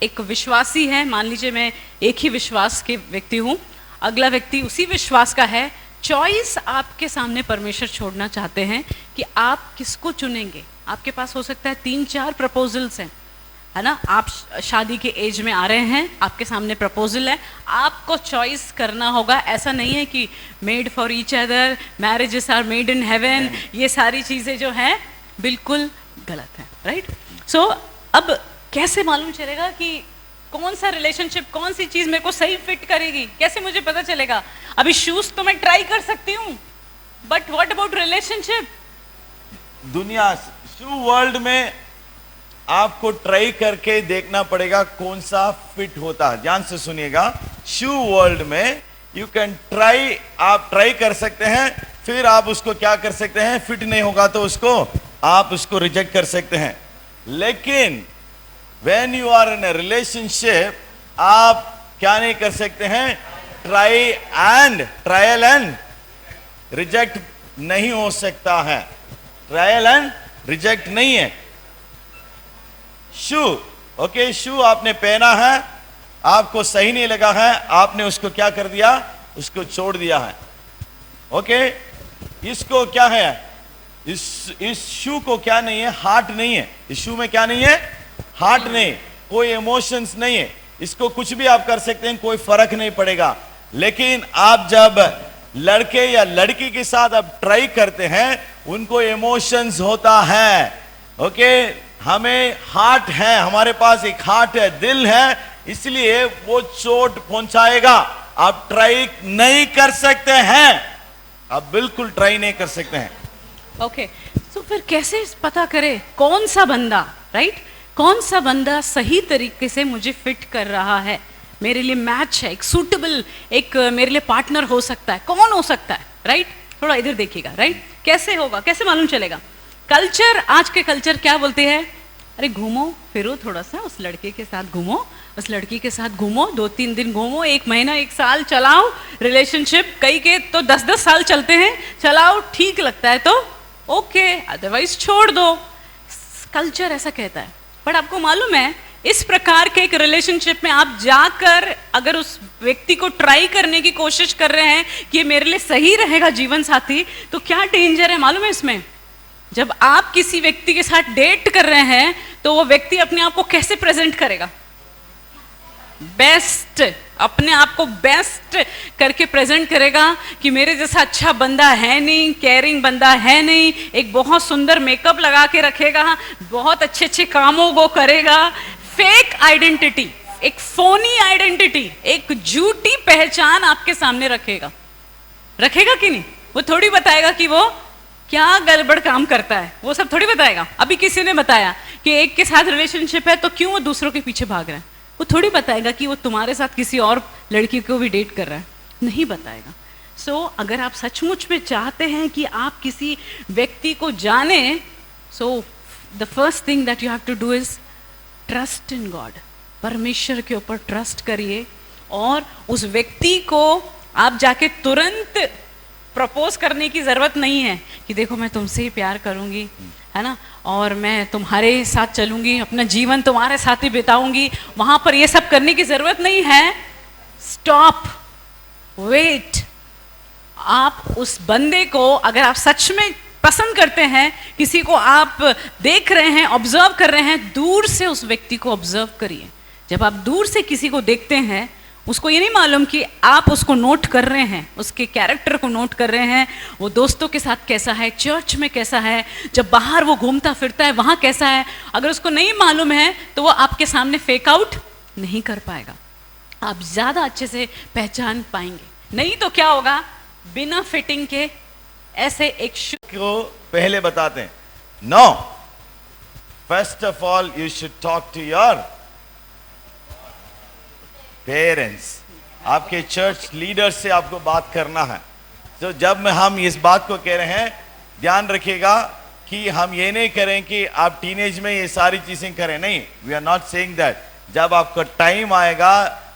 एक विश्वासी है, मान लीजिए मैं एक ही विश्वास के व्यक्ति हूँ, अगला व्यक्ति उसी विश्वास का है। चॉइस आपके सामने परमेश्वर छोड़ना चाहते हैं कि आप किसको चुनेंगे। आपके पास हो सकता है 3-4 प्रपोजल्स हैं, है ना। आप शादी के एज में आ रहे हैं, आपके सामने प्रपोजल है, आपको चॉइस करना होगा। ऐसा नहीं है कि made for each other, marriages are made in heaven, ये सारी चीज़ें जो हैं बिल्कुल गलत है, राइट। सो अब कैसे मालूम चलेगा कि कौन सा रिलेशनशिप, कौन सी चीज़ मेरे को सही फिट करेगी, कैसे मुझे पता चलेगा? अभी शूज़ तो मैं ट्राई कर सकती हूँ, बट व्हाट अबाउट रिलेशनशिप? दुनिया शू वर्ल्ड में आपको ट्राई करके देखना पड़ेगा कौन सा फिट होता है। ध्यान से सुनिएगा, शू वर्ल्ड में यू कैन ट्राई, आप ट्राई कर सकते हैं, फिर आप उसको क्या कर सकते हैं, फिट नहीं होगा तो उसको आप उसको रिजेक्ट कर सकते हैं। लेकिन when you are in a relationship, आप क्या नहीं कर सकते हैं, ट्रायल एंड रिजेक्ट नहीं हो सकता है। ट्रायल एंड रिजेक्ट नहीं है। शू, ओके, शू आपने पहना है, आपको सही नहीं लगा है, आपने उसको क्या कर दिया, उसको छोड़ दिया है। ओके, इसको क्या है, इस शू को क्या नहीं है, हार्ट नहीं है। इस शू में क्या नहीं है, हार्ट नहीं, कोई इमोशंस नहीं है। इसको कुछ भी आप कर सकते हैं, कोई फर्क नहीं पड़ेगा। लेकिन आप जब लड़के या लड़की के साथ आप ट्राई करते हैं, उनको इमोशंस होता है। ओके, हमें हार्ट है, हमारे पास एक हार्ट है, दिल है, इसलिए वो चोट पहुंचाएगा। आप ट्राई नहीं कर सकते हैं, आप बिल्कुल ट्राई नहीं कर सकते हैं। ओके, तो फिर कैसे पता करें कौन सा बंदा, राइट, कौन सा बंदा सही तरीके से मुझे फिट कर रहा है, मेरे लिए मैच है, एक सूटेबल, एक मेरे लिए पार्टनर हो सकता है, कौन हो सकता है, राइट। थोड़ा इधर देखिएगा, राइट, कैसे होगा, कैसे मालूम चलेगा? कल्चर, आज के कल्चर क्या बोलते हैं, अरे घूमो फिरो थोड़ा सा, उस लड़के के साथ घूमो, उस लड़की के साथ घूमो, 2-3 दिन घूमो, 1 महीना 1 साल चलाओ रिलेशनशिप। कई के तो 10-10 साल चलते हैं, चलाओ, ठीक लगता है तो ओके, अदरवाइज छोड़ दो। कल्चर ऐसा कहता है। बट आपको मालूम है, इस प्रकार के एक रिलेशनशिप में आप जाकर अगर उस व्यक्ति को ट्राई करने की कोशिश कर रहे हैं कि ये मेरे लिए सही रहेगा जीवन साथी, तो क्या डेंजर है मालूम है इसमें? जब आप किसी व्यक्ति के साथ डेट कर रहे हैं तो वो व्यक्ति अपने आप को कैसे प्रेजेंट करेगा? बेस्ट, अपने आप को बेस्ट करके प्रेजेंट करेगा कि मेरे जैसा अच्छा बंदा है नहीं, केयरिंग बंदा है नहीं, एक बहुत सुंदर मेकअप लगा के रखेगा, बहुत अच्छे अच्छे कामों को करेगा। फेक आइडेंटिटी, एक फोनी आइडेंटिटी, एक झूठी पहचान आपके सामने रखेगा। रखेगा कि नहीं? वो थोड़ी बताएगा कि वो क्या गड़बड़ काम करता है, वो सब थोड़ी बताएगा। अभी किसी ने बताया कि एक के साथ रिलेशनशिप है तो क्यों वो दूसरों के पीछे भाग रहा है, वो थोड़ी बताएगा कि वो तुम्हारे साथ किसी और लड़की को भी डेट कर रहा है, नहीं बताएगा। सो अगर आप सचमुच में चाहते हैं कि आप किसी व्यक्ति को जाने, so the first thing that you have to do is trust in God. परमेश्वर के ऊपर ट्रस्ट करिए और उस व्यक्ति को आप जाके तुरंत प्रपोज करने की ज़रूरत नहीं है कि देखो मैं तुमसे ही प्यार करूँगी, है ना, और मैं तुम्हारे साथ चलूँगी, अपना जीवन तुम्हारे साथ ही बिताऊँगी। वहाँ पर ये सब करने की ज़रूरत नहीं है। Stop, wait. आप उस बंदे को अगर आप सच में पसंद करते हैं, किसी को आप देख रहे हैं, ऑब्जर्व कर रहे हैं, दूर से उस व्यक्ति को ऑब्जर्व करिए। जब आप दूर से किसी को देखते हैं, उसको ये नहीं मालूम कि आप उसको नोट कर रहे हैं, उसके कैरेक्टर को नोट कर रहे हैं, वो दोस्तों के साथ कैसा है, चर्च में कैसा है, जब बाहर वो घूमता फिरता है वहाँ कैसा है। अगर उसको नहीं मालूम है तो वो आपके सामने फेक आउट नहीं कर पाएगा, आप ज़्यादा अच्छे से पहचान पाएंगे। नहीं तो क्या होगा, बिना फिटिंग के ऐसे एक शू को पहले बताते हैं। No, first of all you should talk to your parents. आपके चर्च लीडर से आपको बात करना है। तो जब हम इस बात को कह रहे हैं, ध्यान रखिएगा कि हम ये नहीं करें कि आप टीनेज में ये सारी चीजें करें, नहीं, we are not saying that. जब आपका टाइम आएगा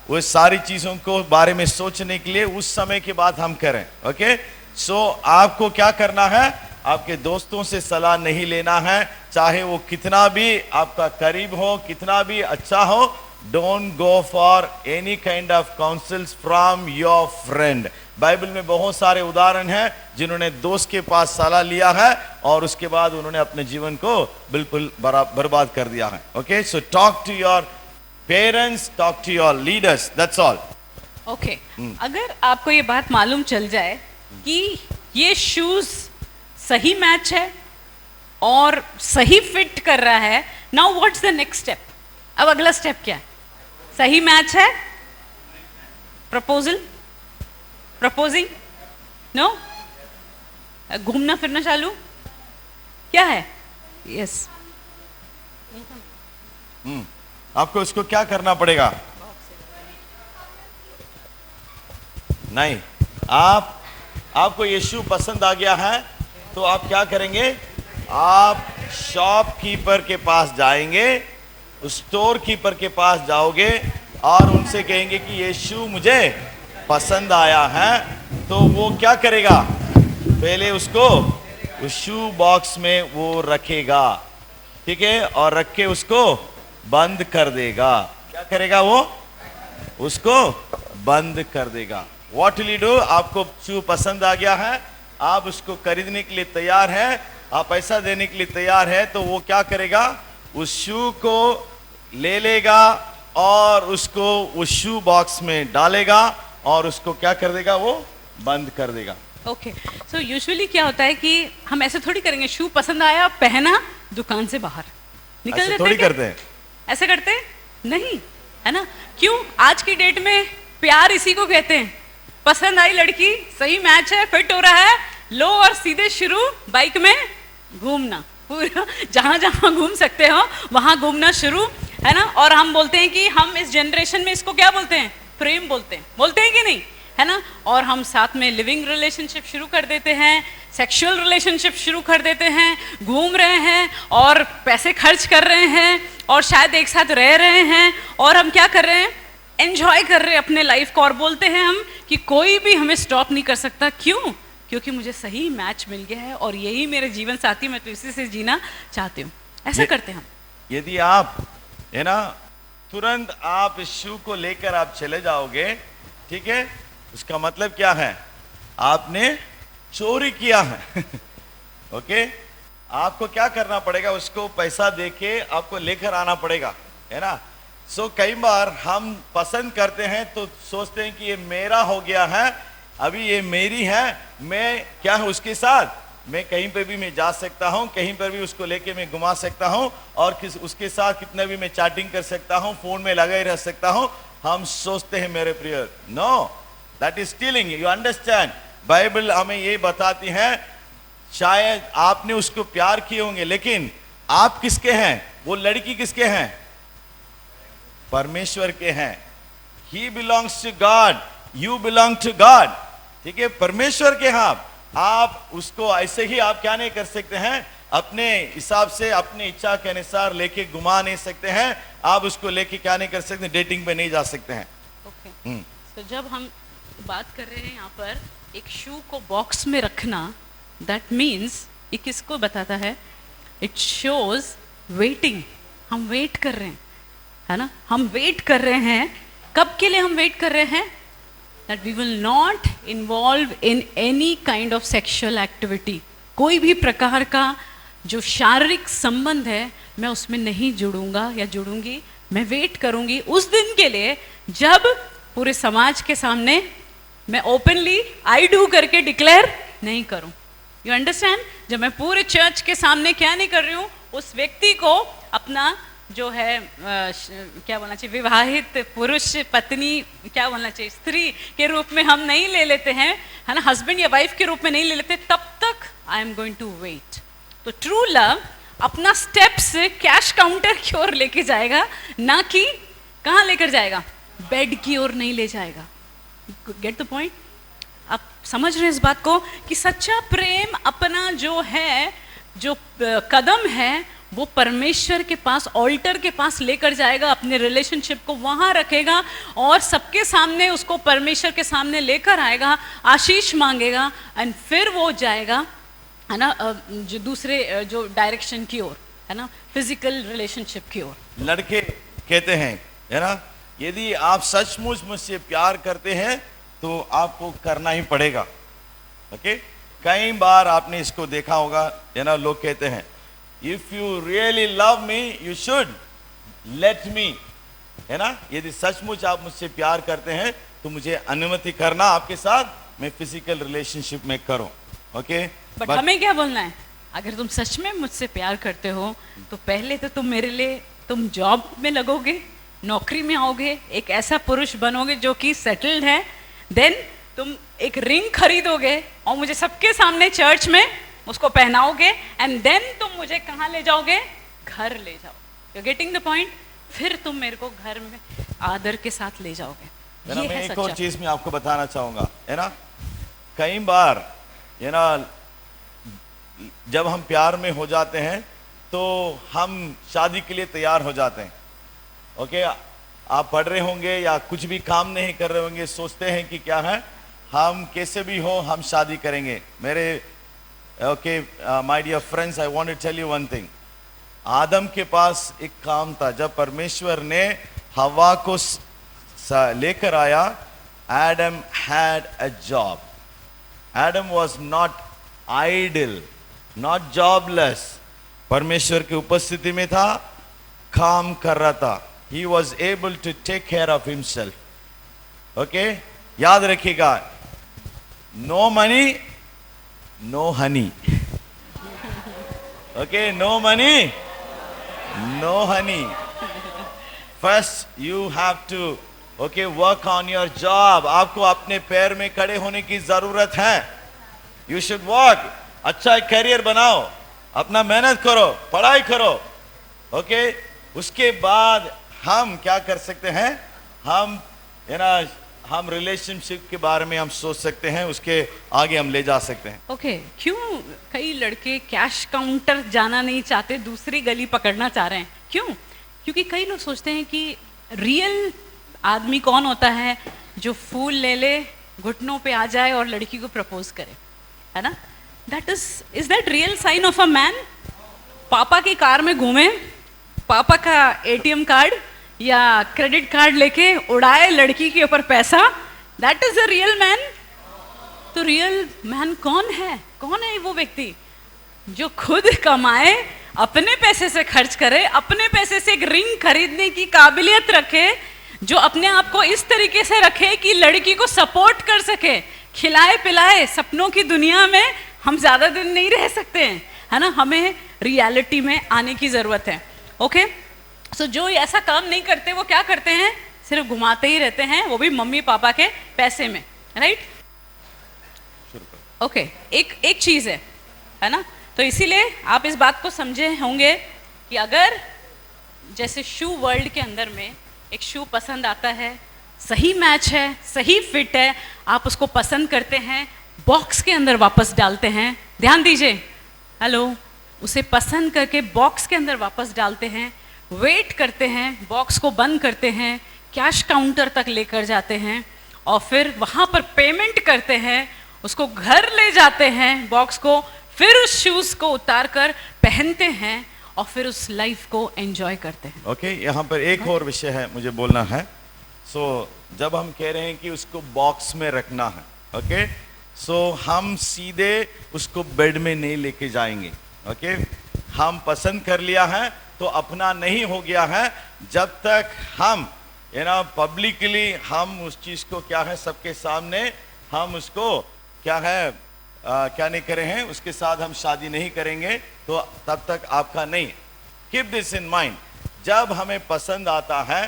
वो सारी चीजों को बारे में सोचने के लिए, उस समय के बाद हम करें। ओके, सो आपको क्या करना है, आपके दोस्तों से सलाह नहीं लेना है, चाहे वो कितना भी आपका करीब हो, कितना भी अच्छा हो। Don't go for any kind of counsels from your friend. Bible में बहुत सारे उदाहरण हैं जिन्होंने दोस्त के पास सलाह लिया है और उसके बाद उन्होंने अपने जीवन को बिल्कुल बर्बाद कर दिया है। Okay, so talk to your parents, talk to your leaders, that's all. Okay, अगर आपको ये बात मालूम चल जाए कि ये शूज सही मैच है और सही फिट कर रहा है, now what's the next step? अब अगला स्टेप क्या है? सही मैच है, प्रपोजल, प्रपोजिंग, नो, घूमना फिरना चालू, क्या है? यस, आपको इसको क्या करना पड़ेगा? नहीं, आपको यीशु पसंद आ गया है तो आप क्या करेंगे? आप शॉपकीपर के पास जाएंगे, स्टोर कीपर के पास जाओगे और उनसे कहेंगे कि यीशु मुझे पसंद आया है। तो वो क्या करेगा? पहले उसको उस शू बॉक्स में वो रखेगा, ठीक है, और रख के उसको बंद कर देगा। क्या करेगा वो? उसको बंद कर देगा। What will you do? आपको शू पसंद आ गया है, आप उसको खरीदने के लिए तैयार है, आप पैसा देने के लिए तैयार है, तो वो क्या करेगा? उस शू को ले लेगा और उसको उस शू बॉक्स में डालेगा और उसको क्या कर देगा? वो बंद कर देगा। ओके, सो यूजुअली क्या होता है कि हम ऐसे थोड़ी करेंगे, शू पसंद आया, पहना, दुकान से बाहर निकल जाते हैं। थोड़ी करते हैं, ऐसे करते हैं? नहीं, है ना? क्यों? आज की डेट में प्यार इसी को कहते हैं। पसंद आई लड़की, सही मैच है, फिट हो रहा है, लो और सीधे शुरू बाइक में घूमना, पूरा जहां जहां घूम सकते हो वहां घूमना शुरू, है ना? और हम बोलते हैं कि हम इस जनरेशन में इसको क्या बोलते हैं? प्रेम बोलते हैं कि नहीं, है ना? और हम साथ में लिविंग रिलेशनशिप शुरू कर देते हैं, सेक्सुअल रिलेशनशिप शुरू कर देते हैं, घूम रहे हैं और पैसे खर्च कर रहे हैं और शायद एक साथ रह रहे हैं और हम क्या कर रहे हैं? एंजॉय कर रहे हैं अपने लाइफ को और बोलते हैं हम कि कोई भी हमें स्टॉप नहीं कर सकता। क्यों? क्योंकि मुझे सही मैच मिल गया है और यही मेरे जीवन साथी, मैं तो इसी से जीना चाहती हूँ। ऐसा करते हैं हम। यदि आप, है ना, तुरंत आप इस शू को लेकर आप चले जाओगे, ठीक है, उसका मतलब क्या है? आपने चोरी किया है। ओके, आपको क्या करना पड़ेगा? उसको पैसा देके आपको लेकर आना पड़ेगा, है ना? सो कई बार हम पसंद करते हैं तो सोचते हैं कि ये मेरा हो गया है, अभी ये मेरी है, मैं क्या है उसके साथ, मैं कहीं पर भी मैं जा सकता हूँ, कहीं पर भी उसको लेके मैं घुमा सकता हूँ और उसके साथ कितना भी मैं चैटिंग कर सकता हूँ, फोन में लगा ही रह सकता हूँ। हम सोचते हैं मेरे प्रिय, no, that is stealing. You understand? Bible हमें ये बताती है, शायद आपने उसको प्यार किए होंगे, लेकिन आप किसके हैं? वो लड़की किसके हैं? परमेश्वर के हैं। He belongs to God, you belong to God, ठीक है, परमेश्वर के हैं आप उसको ऐसे ही आप क्या नहीं कर सकते हैं? अपने हिसाब से, अपने इच्छा के अनुसार लेके घुमा नहीं सकते हैं, आप उसको लेके क्या नहीं कर सकते? डेटिंग पे नहीं जा सकते हैं। ओके, तो जब हम बात कर रहे हैं यहाँ पर एक शू को बॉक्स में रखना, दैट मीन्स ये किसको बताता है? It shows waiting. हम वेट कर रहे हैं, है ना? हम वेट कर रहे हैं। कब के लिए हम वेट कर रहे हैं? that we will not involve in any kind of sexual activity. कोई भी प्रकार का जो शारीरिक संबंध है मैं उसमें नहीं जुड़ूंगा या जुड़ूंगी। मैं वेट करूंगी उस दिन के लिए जब पूरे समाज के सामने मैं ओपनली आई डू करके डिक्लेयर नहीं करूं। You understand? जब मैं पूरे चर्च के सामने क्या नहीं कर रही हूँ, उस व्यक्ति को अपना जो है क्या बोलना चाहिए, विवाहित पुरुष पत्नी क्या बोलना चाहिए, स्त्री के रूप में हम नहीं ले लेते हैं, है ना, हस्बैंड या वाइफ के रूप में नहीं ले लेते, तब तक I am going to wait. तो ट्रू लव अपना स्टेप्स कैश काउंटर की ओर लेके जाएगा, ना कि कहाँ लेकर जाएगा, बेड की ओर नहीं ले जाएगा। Get the point? आप समझ रहे हैं इस बात को कि सच्चा प्रेम अपना जो है, जो कदम है, वो परमेश्वर के पास, ऑल्टर के पास लेकर जाएगा, अपने रिलेशनशिप को वहां रखेगा और सबके सामने उसको परमेश्वर के सामने लेकर आएगा, आशीष मांगेगा, एंड फिर वो जाएगा, है ना, जो दूसरे जो डायरेक्शन की ओर, है ना, फिजिकल रिलेशनशिप की ओर। लड़के कहते हैं, है ना, यदि आप सचमुच मुझसे प्यार करते हैं तो आपको करना ही पड़ेगा। ओके, कई बार आपने इसको देखा होगा, है ना, लोग कहते हैं if you really love me you should let me, है ना, यदि सचमुच आप मुझसे प्यार करते हैं तो मुझे अनुमति करना आपके साथ, मैं फिजिकल रिलेशनशिप में करूं। ओके, बट हमें क्या बोलना है? अगर तुम सच में मुझसे प्यार करते हो तो पहले तो तुम मेरे लिए, तुम जॉब में लगोगे, नौकरी में आओगे, एक ऐसा पुरुष बनोगे जो कि सेटल्ड है, देन तुम एक रिंग खरीदोगे और मुझे सबके सामने चर्च में उसको पहनाओगे, एंड देन तुम मुझे कहाँ ले जाओगे? घर ले जाओ। You getting the point? फिर तुम मेरे को घर में आदर के साथ ले जाओगे। मैं एक और चीज में आपको बताना चाहूंगा, है ना, कई बार, है ना, जब हम प्यार में हो जाते हैं तो हम शादी के लिए तैयार हो जाते हैं। ओके, आप पढ़ रहे होंगे या कुछ भी काम नहीं कर रहे होंगे, सोचते हैं कि क्या है, हम कैसे भी हो हम शादी करेंगे। मेरे okay my dear friends, I want to tell you one thing. Adam के पास एक काम था, जब परमेश्वर ने हवा को लेकर आया, Adam had a job. Adam was not idle, not jobless, परमेश्वर की उपस्थिति में था, काम कर रहा था। He was able to take care of himself. Okay? याद रखिएगा, no money, no honey. Okay? No money, no honey. First, you have to, okay, work on your job. आपको अपने पैर में खड़े होने की जरूरत है. You should work. अच्छा करियर बनाओ, अपना मेहनत करो, पढ़ाई करो. Okay? उसके बाद हम क्या कर सकते हैं, हम, है ना, हम रिलेशनशिप के बारे में हम सोच सकते हैं, उसके आगे हम ले जा सकते हैं। ओके, क्यों कई लड़के कैश काउंटर जाना नहीं चाहते, दूसरी गली पकड़ना चाह रहे हैं? क्यों? क्योंकि कई लोग सोचते हैं कि रियल आदमी कौन होता है जो फूल ले ले, घुटनों पे आ जाए और लड़की को प्रपोज करे, है ना? Is that real sign of a man? पापा की कार में घूमे, पापा का एटीएम कार्ड या क्रेडिट कार्ड लेके उड़ाए लड़की के ऊपर पैसा, that is a real man? तो रियल मैन कौन है? कौन है वो व्यक्ति जो खुद कमाए, अपने पैसे से खर्च करे, अपने पैसे से एक रिंग खरीदने की काबिलियत रखे, जो अपने आप को इस तरीके से रखे कि लड़की को सपोर्ट कर सके, खिलाए पिलाए। सपनों की दुनिया में हम ज्यादा दिन नहीं रह सकते हैं, है ना, हमें रियलिटी में आने की जरूरत है। ओके, सो जो ऐसा काम नहीं करते वो क्या करते हैं? सिर्फ घुमाते ही रहते हैं, वो भी मम्मी पापा के पैसे में, राइट? ओके, एक चीज है ना, तो इसीलिए आप इस बात को समझे होंगे कि अगर जैसे शू वर्ल्ड के अंदर में एक शू पसंद आता है, सही मैच है, सही फिट है, आप उसको पसंद करते हैं, बॉक्स के अंदर वापस डालते हैं, ध्यान दीजिए, हेलो, उसे पसंद करके बॉक्स के अंदर वापस डालते हैं, वेट करते हैं, बॉक्स को बंद करते हैं, कैश काउंटर तक लेकर जाते हैं और फिर वहाँ पर पेमेंट करते हैं, उसको घर ले जाते हैं बॉक्स को, फिर उस शूज को उतार कर पहनते हैं और फिर उस लाइफ को एंजॉय करते हैं। ओके, यहाँ पर एक और विषय है मुझे बोलना है। सो जब हम कह रहे हैं कि उसको बॉक्स में रखना है, ओके, सो हम सीधे उसको बेड में नहीं लेके जाएंगे। ओके, हम पसंद कर लिया है तो अपना नहीं हो गया है जब तक हम है ना, पब्लिकली हम उस चीज को क्या है सबके सामने हम उसको क्या है क्या नहीं करे हैं, उसके साथ हम शादी नहीं करेंगे, तो तब तक आपका नहीं। कीप दिस इन माइंड, जब हमें पसंद आता है,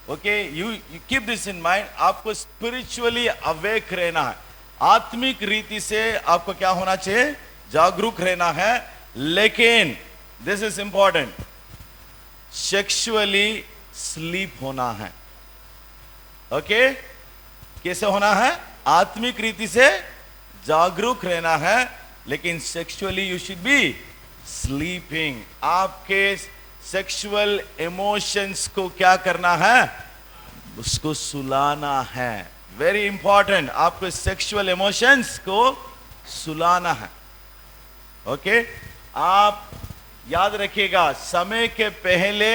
okay, you keep this in mind, आपको स्पिरिचुअली अवेक रहना है, आत्मिक रीति से आपको क्या होना चाहिए, जागरूक रहना है। लेकिन this is important, sexually sleep होना है। ओके, कैसे होना है, आत्मिक रीति से जागरूक रहना है, लेकिन sexually you should be sleeping. आपके सेक्सुअल इमोशंस को क्या करना है, उसको सुलाना है। वेरी इंपॉर्टेंट, आपको सेक्सुअल इमोशंस को सुलाना है। ओके, आप याद रखिएगा, समय के पहले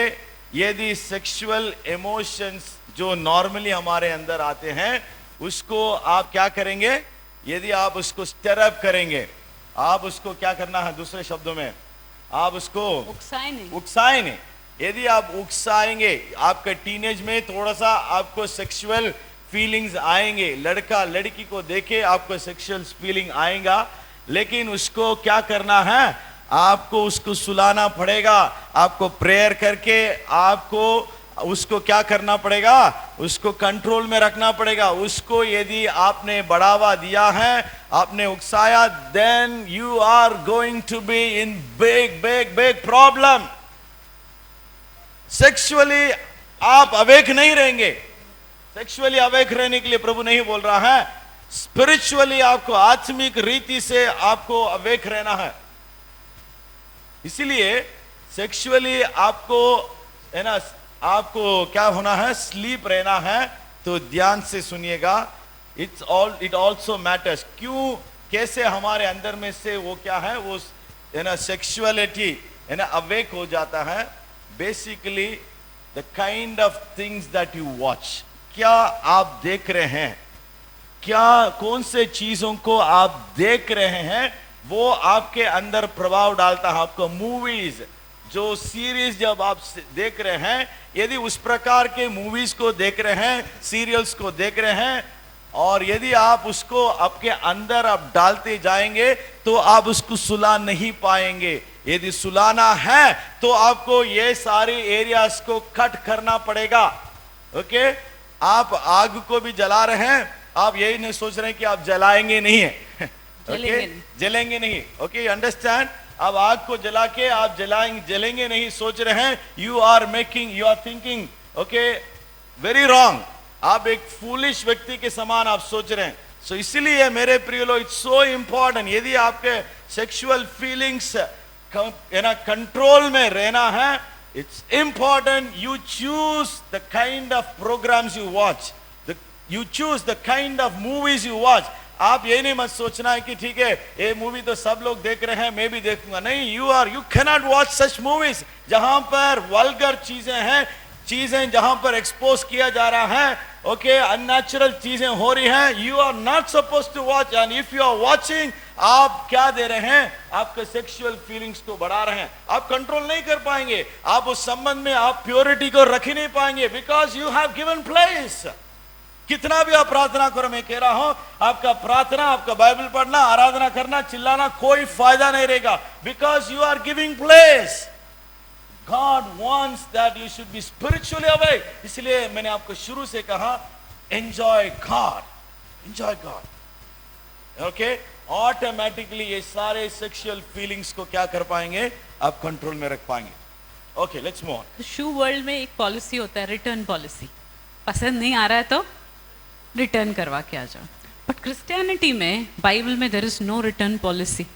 यदि सेक्सुअल इमोशंस जो नॉर्मली हमारे अंदर आते हैं उसको आप क्या करेंगे, यदि आप उसको स्टिर करेंगे, आप उसको क्या करना है, दूसरे शब्दों में आप उसको उकसाए नहीं। यदि आप उकसाएंगे, आपके टीनेज में थोड़ा सा आपको सेक्सुअल फीलिंग्स आएंगे, लड़का लड़की को देखे आपको सेक्सुअल फीलिंग आएगा, लेकिन उसको क्या करना है, आपको उसको सुलाना पड़ेगा, आपको प्रेयर करके आपको उसको क्या करना पड़ेगा, उसको कंट्रोल में रखना पड़ेगा। उसको यदि आपने बढ़ावा दिया है, आपने उकसाया, then you are going to be in big big big problem. Sexually आप अवेक नहीं रहेंगे। सेक्सुअली अवेक रहने के लिए प्रभु नहीं बोल रहा है, स्पिरिचुअली आपको आत्मिक रीति से आपको अवेक रहना है। इसीलिए सेक्सुअली आपको है ना, आपको क्या होना है, स्लीप रहना है। तो ध्यान से सुनिएगा, इट ऑल्सो मैटर्स। क्यों, कैसे हमारे अंदर में से वो क्या है, वो है ना सेक्सुअलिटी है ना अवेक हो जाता है। Basically the kind of things that you watch, क्या आप देख रहे हैं, क्या कौन से चीजों को आप देख रहे हैं, वो आपके अंदर प्रभाव डालता है। आपको मूवीज, जो सीरीज जब आप देख रहे हैं, यदि उस प्रकार के मूवीज को देख रहे हैं, सीरियल्स को देख रहे हैं, और यदि आप उसको आपके अंदर आप डालते जाएंगे तो आप उसको सुला नहीं पाएंगे। यदि सुलाना है तो आपको ये सारे एरियाज को कट करना पड़ेगा। ओके, आप आग को भी जला रहे हैं, आप यही नहीं सोच रहे हैं कि आप जलाएंगे नहीं है, ओके, जलेंगे नहीं। ओके, अंडरस्टैंड, अब आग को जला के आप जलेंगे नहीं सोच रहे हैं, you are thinking okay very wrong. आप एक फूलिश व्यक्ति के समान आप सोच रहे हैं। सो इसीलिए मेरे प्रिय लोग, इट्स सो इंपॉर्टेंट, यदि आपके सेक्सुअल फीलिंग्स कंट्रोल में रहना है, it's important you choose the kind of programs you watch, you choose the kind of movies you watch. आप ये नहीं मत सोचना है कि ठीक है ये मूवी तो सब लोग देख रहे हैं, मैं भी देखूंगा। नहीं, you cannot watch such movies जहां पर वल्गर चीजें हैं, चीजें जहां पर एक्सपोज किया जा रहा है, ओके, अननेचुरल चीजें हो रही हैं। You are not suppose to watch, and if you are watching, आप क्या दे रहे हैं, आपके सेक्सुअल फीलिंग्स को बढ़ा रहे हैं। आप कंट्रोल नहीं कर पाएंगे, आप उस संबंध में आप प्योरिटी को रख ही नहीं पाएंगे, because you have given place. कितना भी आप प्रार्थना करो, मैं कह रहा हूं, आपका प्रार्थना, आपका बाइबल पढ़ना, आराधना करना, चिल्लाना कोई फायदा नहीं रहेगा, because you are giving place. God wants that you should be spiritually awake. इसलिए मैंने आपको शुरू से कहा, enjoy God, enjoy God. Okay? Automatically ये सारे sexual feelings को क्या कर पाएंगे, आप कंट्रोल में रख पाएंगे। Okay, let's move on. Shoe world में एक पॉलिसी होता है, रिटर्न पॉलिसी। पसंद नहीं आ रहा है तो रिटर्न करवा के आ जाओ। बट क्रिश्चियनिटी में, बाइबल में there is no return policy.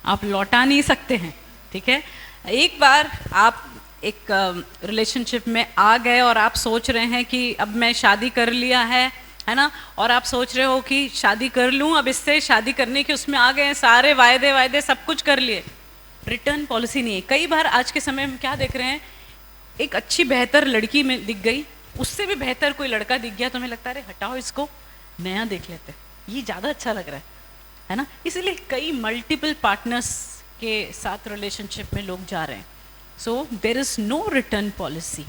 आप लौटा नहीं सकते हैं, ठीक है। एक बार आप एक रिलेशनशिप में आ गए और आप सोच रहे हैं कि अब मैं शादी कर लिया है ना, और आप सोच रहे हो कि शादी कर लूँ, अब इससे शादी करने के उसमें आ गए हैं, सारे वायदे सब कुछ कर लिए, रिटर्न पॉलिसी नहीं है। कई बार आज के समय में क्या देख रहे हैं, एक अच्छी बेहतर लड़की में दिख गई, उससे भी बेहतर कोई लड़का दिख गया तो हमें लगता है अरे हटाओ इसको, नया देख लेते हैं, ये ज़्यादा अच्छा लग रहा है ना। इसलिए कई मल्टीपल पार्टनर्स के साथ रिलेशनशिप में लोग जा रहे हैं। So there is no return policy.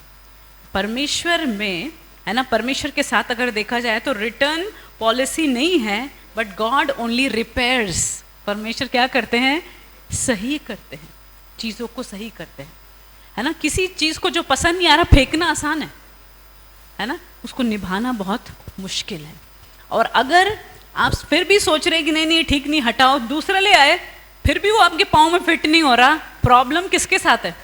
परमेश्वर में है ना। परमेश्वर के साथ अगर देखा जाए तो रिटर्न पॉलिसी नहीं है, बट गॉड ओनली रिपेयर्स। परमेश्वर क्या करते हैं? सही करते हैं, चीज़ों को सही करते हैं, है ना। किसी चीज़ को जो पसंद नहीं आ रहा फेंकना आसान है ना, उसको निभाना बहुत मुश्किल है। और अगर आप फिर भी सोच रहे कि नहीं नहीं ठीक नहीं, हटाओ, दूसरा ले आए, फिर भी वो आपके पाँव में फिट नहीं हो रहा, प्रॉब्लम किसके साथ है?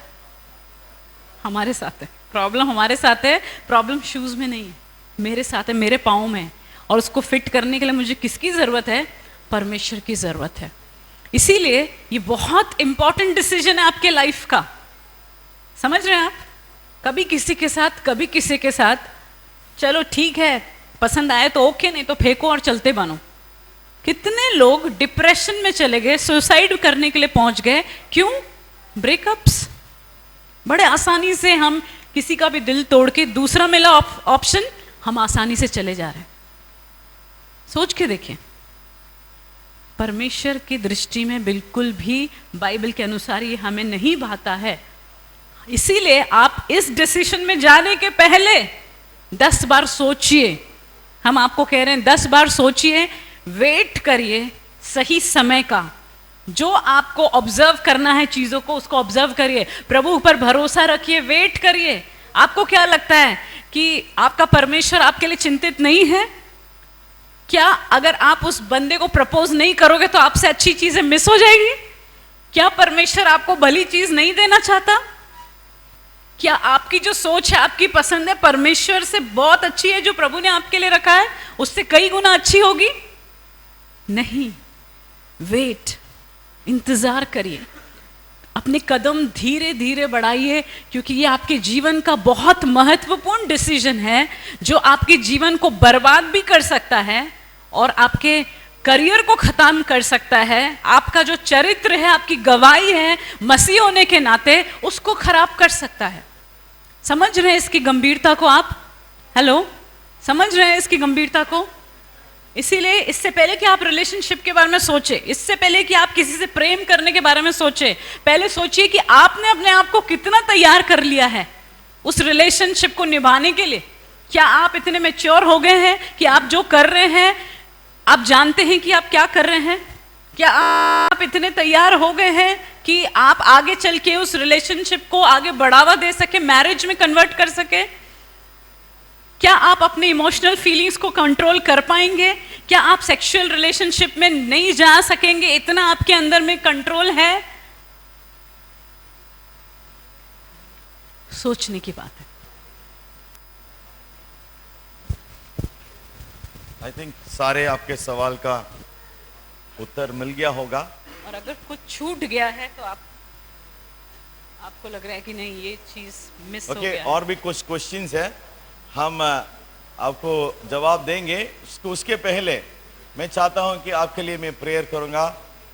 हमारे साथ है। प्रॉब्लम हमारे साथ है, प्रॉब्लम शूज़ में नहीं है, मेरे साथ है, मेरे पाँव में है। और उसको फिट करने के लिए मुझे किसकी ज़रूरत है? परमेश्वर की ज़रूरत है। इसीलिए ये बहुत इंपॉर्टेंट डिसीजन है आपके लाइफ का। समझ रहे हैं आप? कभी किसी के साथ, कभी किसी के साथ, चलो ठीक है, पसंद आए तो ओके, नहीं तो फेंको और चलते बनो। कितने लोग डिप्रेशन में चले गए, सुसाइड करने के लिए पहुंच गए। क्यों? ब्रेकअप्स। बड़े आसानी से हम किसी का भी दिल तोड़ के दूसरा मिला ऑप्शन, हम आसानी से चले जा रहे हैं। सोच के देखिए, परमेश्वर की दृष्टि में बिल्कुल भी बाइबल के अनुसार ये हमें नहीं भाता है। इसीलिए आप इस डिसीजन में जाने के पहले 10 बार सोचिए। हम आपको कह रहे हैं 10 बार सोचिए, वेट करिए सही समय का। जो आपको ऑब्जर्व करना है चीज़ों को, उसको ऑब्जर्व करिए, प्रभु पर भरोसा रखिए, वेट करिए। आपको क्या लगता है कि आपका परमेश्वर आपके लिए चिंतित नहीं है? क्या अगर आप उस बंदे को प्रपोज नहीं करोगे तो आपसे अच्छी चीजें मिस हो जाएगी? क्या परमेश्वर आपको भली चीज नहीं देना चाहता? क्या आपकी जो सोच है, आपकी पसंद है, परमेश्वर से बहुत अच्छी है, जो प्रभु ने आपके लिए रखा है उससे कई गुना अच्छी होगी? नहीं। वेट, इंतजार करिए, अपने कदम धीरे धीरे बढ़ाइए, क्योंकि ये आपके जीवन का बहुत महत्वपूर्ण डिसीजन है, जो आपके जीवन को बर्बाद भी कर सकता है और आपके करियर को खत्म कर सकता है। आपका जो चरित्र है, आपकी गवाही है मसीह होने के नाते, उसको खराब कर सकता है। समझ रहे हैं इसकी गंभीरता को आप? हेलो, समझ रहे हैं इसकी गंभीरता को? इसीलिए इससे पहले कि आप रिलेशनशिप के बारे में सोचे, इससे पहले कि आप किसी से प्रेम करने के बारे में सोचे, पहले सोचिए कि आपने अपने आप को कितना तैयार कर लिया है उस रिलेशनशिप को निभाने के लिए। क्या आप इतने मैच्योर हो गए हैं कि आप जो कर रहे हैं आप जानते हैं कि आप क्या कर रहे हैं? क्या आप इतने तैयार हो गए हैं कि आप आगे चल के उस रिलेशनशिप को आगे बढ़ावा दे सके, मैरिज में कन्वर्ट कर सके? क्या आप अपने इमोशनल फीलिंग्स को कंट्रोल कर पाएंगे? क्या आप सेक्सुअल रिलेशनशिप में नहीं जा सकेंगे? इतना आपके अंदर में कंट्रोल है? सोचने की बात है। आई थिंक सारे आपके सवाल का उत्तर मिल गया होगा। और अगर कुछ छूट गया है तो आपको लग रहा है कि नहीं ये चीज मिस हो गया। और भी कुछ क्वेश्चंस है, हम आपको जवाब देंगे। उसके पहले मैं चाहता हूं कि आपके लिए मैं प्रेयर करूंगा।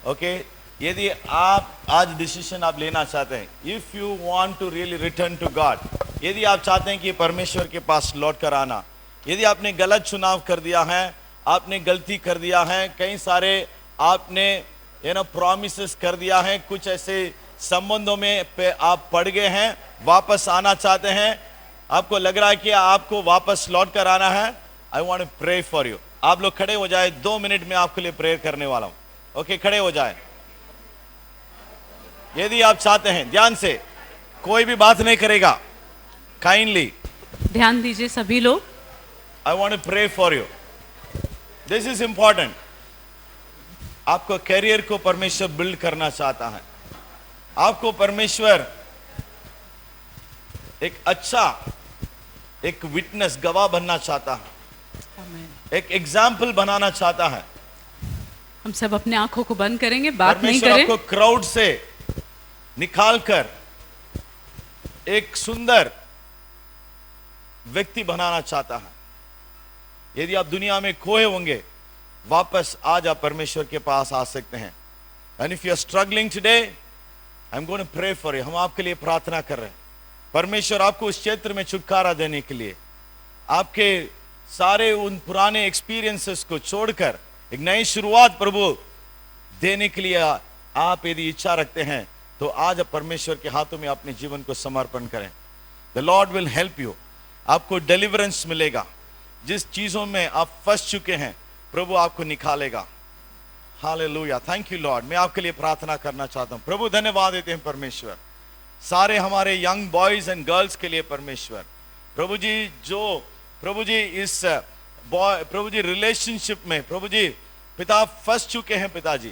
ओके, यदि आप आज डिसीजन आप लेना चाहते हैं, if you want to really return to God, यदि आप चाहते हैं कि परमेश्वर के पास लौट कर आना, यदि आपने गलत चुनाव कर दिया है, आपने गलती कर दिया है, कई सारे आपने प्रॉमिसेस कर दिया है, कुछ ऐसे संबंधों में पे आप पड़ गए हैं, वापस आना चाहते हैं, आपको लग रहा है कि आपको वापस लौट कर आना है, I want to pray for you. आप लोग खड़े हो जाए, 2 मिनट में आपके लिए प्रेयर करने वाला हूं। ओके, खड़े हो जाए। यदि आप चाहते हैं, ध्यान से, कोई भी बात नहीं करेगा, काइंडली ध्यान दीजिए सभी लोग। I want to pray for you, this is important. आपको कैरियर को परमेश्वर बिल्ड करना चाहता है, आपको परमेश्वर एक अच्छा एक विटनेस, गवाह बनना चाहता है, एक एग्जाम्पल बनाना चाहता है। हम सब अपने आंखों को बंद करेंगे, बात नहीं करें। आपको क्राउड से निकालकर एक सुंदर व्यक्ति बनाना चाहता है। यदि आप दुनिया में खोए होंगे, वापस आज आप परमेश्वर के पास आ सकते हैं। And if you are struggling today, I am going to pray for you. हम आपके लिए प्रार्थना कर रहे हैं, परमेश्वर आपको उस क्षेत्र में छुटकारा देने के लिए, आपके सारे उन पुराने एक्सपीरियंसेस को छोड़कर एक नई शुरुआत प्रभु देने के लिए आप यदि इच्छा रखते हैं, तो आज आप परमेश्वर के हाथों में अपने जीवन को समर्पण करें। The Lord will help you. आपको डिलीवरेंस मिलेगा। जिस चीजों में आप फंस चुके हैं प्रभु आपको निकालेगा। Hallelujah, thank you Lord. मैं आपके लिए प्रार्थना करना चाहता हूं। प्रभु धन्यवाद देते हैं परमेश्वर, सारे हमारे यंग बॉयज एंड गर्ल्स के लिए परमेश्वर। प्रभु जी जो प्रभु जी इस प्रभु जी रिलेशनशिप में प्रभु जी पिता फंस चुके हैं पिताजी,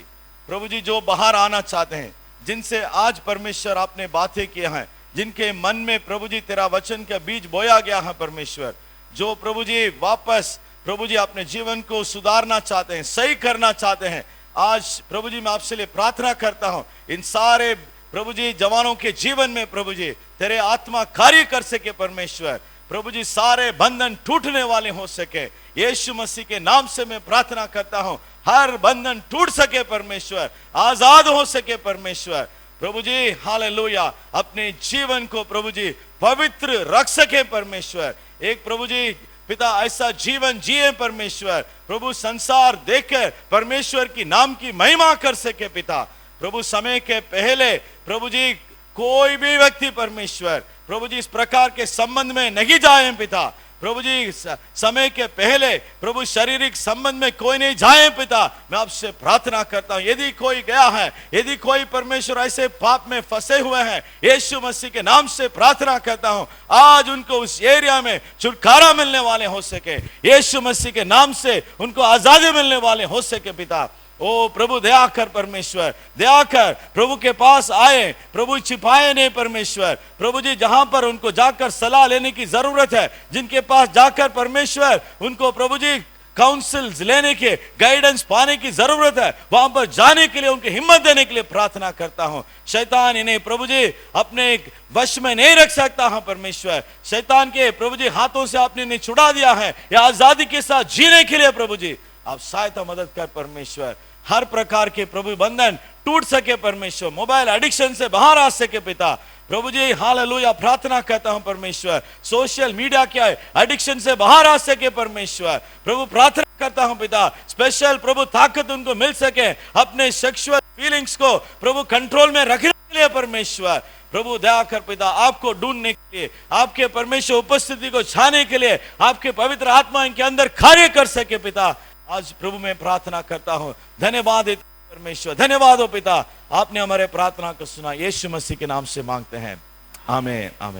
प्रभु जी जो बाहर आना चाहते हैं, जिनसे आज परमेश्वर आपने बातें की हैं, जिनके मन में प्रभु जी तेरा वचन का बीज बोया गया है परमेश्वर, जो प्रभु जी वापस प्रभु जी अपने जीवन को सुधारना चाहते हैं, सही करना चाहते हैं, आज प्रभु जी मैं आपसे लिए प्रार्थना करता हूं इन सारे प्रभु जी जवानों के जीवन में प्रभु जी तेरे आत्मा कार्य कर सके परमेश्वर। प्रभु जी सारे बंधन टूटने वाले हो सके, यीशु मसीह के नाम से मैं प्रार्थना करता हूं, हर बंधन टूट सके परमेश्वर, आजाद हो सके परमेश्वर। प्रभु जी हालेलुया, अपने जीवन को प्रभु जी पवित्र रख सके परमेश्वर। एक प्रभु जी पिता ऐसा जीवन जिए परमेश्वर, प्रभु संसार देखकर परमेश्वर की नाम की महिमा कर सके पिता। प्रभु समय के पहले प्रभु जी कोई भी व्यक्ति परमेश्वर प्रभु जी इस प्रकार के संबंध में नहीं जाए पिता। प्रभु जी समय के पहले प्रभु शारीरिक संबंध में कोई नहीं जाए पिता। मैं आपसे प्रार्थना करता हूं यदि कोई गया है, यदि कोई परमेश्वर ऐसे पाप में फंसे हुए हैं, यीशु मसीह के नाम से प्रार्थना करता हूं आज उनको उस एरिया में छुटकारा मिलने वाले हो सके, यीशु मसीह के नाम से उनको आजादी मिलने वाले हो सके पिता। ओ प्रभु दया कर परमेश्वर, दया कर, प्रभु के पास आए, प्रभु छिपाए नहीं परमेश्वर। प्रभु जी जहां पर उनको जाकर सलाह लेने की जरूरत है, जिनके पास जाकर परमेश्वर उनको प्रभु जी काउंसिल्स लेने के, गाइडेंस पाने की जरूरत है, वहां पर जाने के लिए उनकी हिम्मत देने के लिए प्रार्थना करता हूं। शैतान इन्हें प्रभु जी अपने वश में नहीं रख सकता है परमेश्वर। शैतान के प्रभु जी हाथों से आपने इन्हें छुड़ा दिया है, या आजादी के साथ जीने के लिए प्रभु जी आप सहायता मदद कर परमेश्वर। हर प्रकार के प्रभु बंधन टूट सके परमेश्वर, मोबाइल एडिक्शन से बाहर आ सके पिता। प्रभु जी हालेलुया, प्रार्थना करता हूं परमेश्वर सोशल मीडिया के एडिक्शन से बाहर आ सके परमेश्वर। प्रभु प्रार्थना करता हूं पिता स्पेशल प्रभु ताकत उनको मिल सके अपने सेक्सुअल फीलिंग्स को प्रभु कंट्रोल में रखने के लिए परमेश्वर। प्रभु दया कर पिता आपको ढूंढने के लिए, आपके परमेश्वर उपस्थिति को छाने के लिए आपके पवित्र आत्मा इनके अंदर कार्य कर सके पिता। आज प्रभु मैं प्रार्थना करता हूं, धन्यवाद परमेश्वर, धन्यवाद हो पिता, आपने हमारे प्रार्थना को सुना, यीशु मसीह के नाम से मांगते हैं, आमीन आमीन।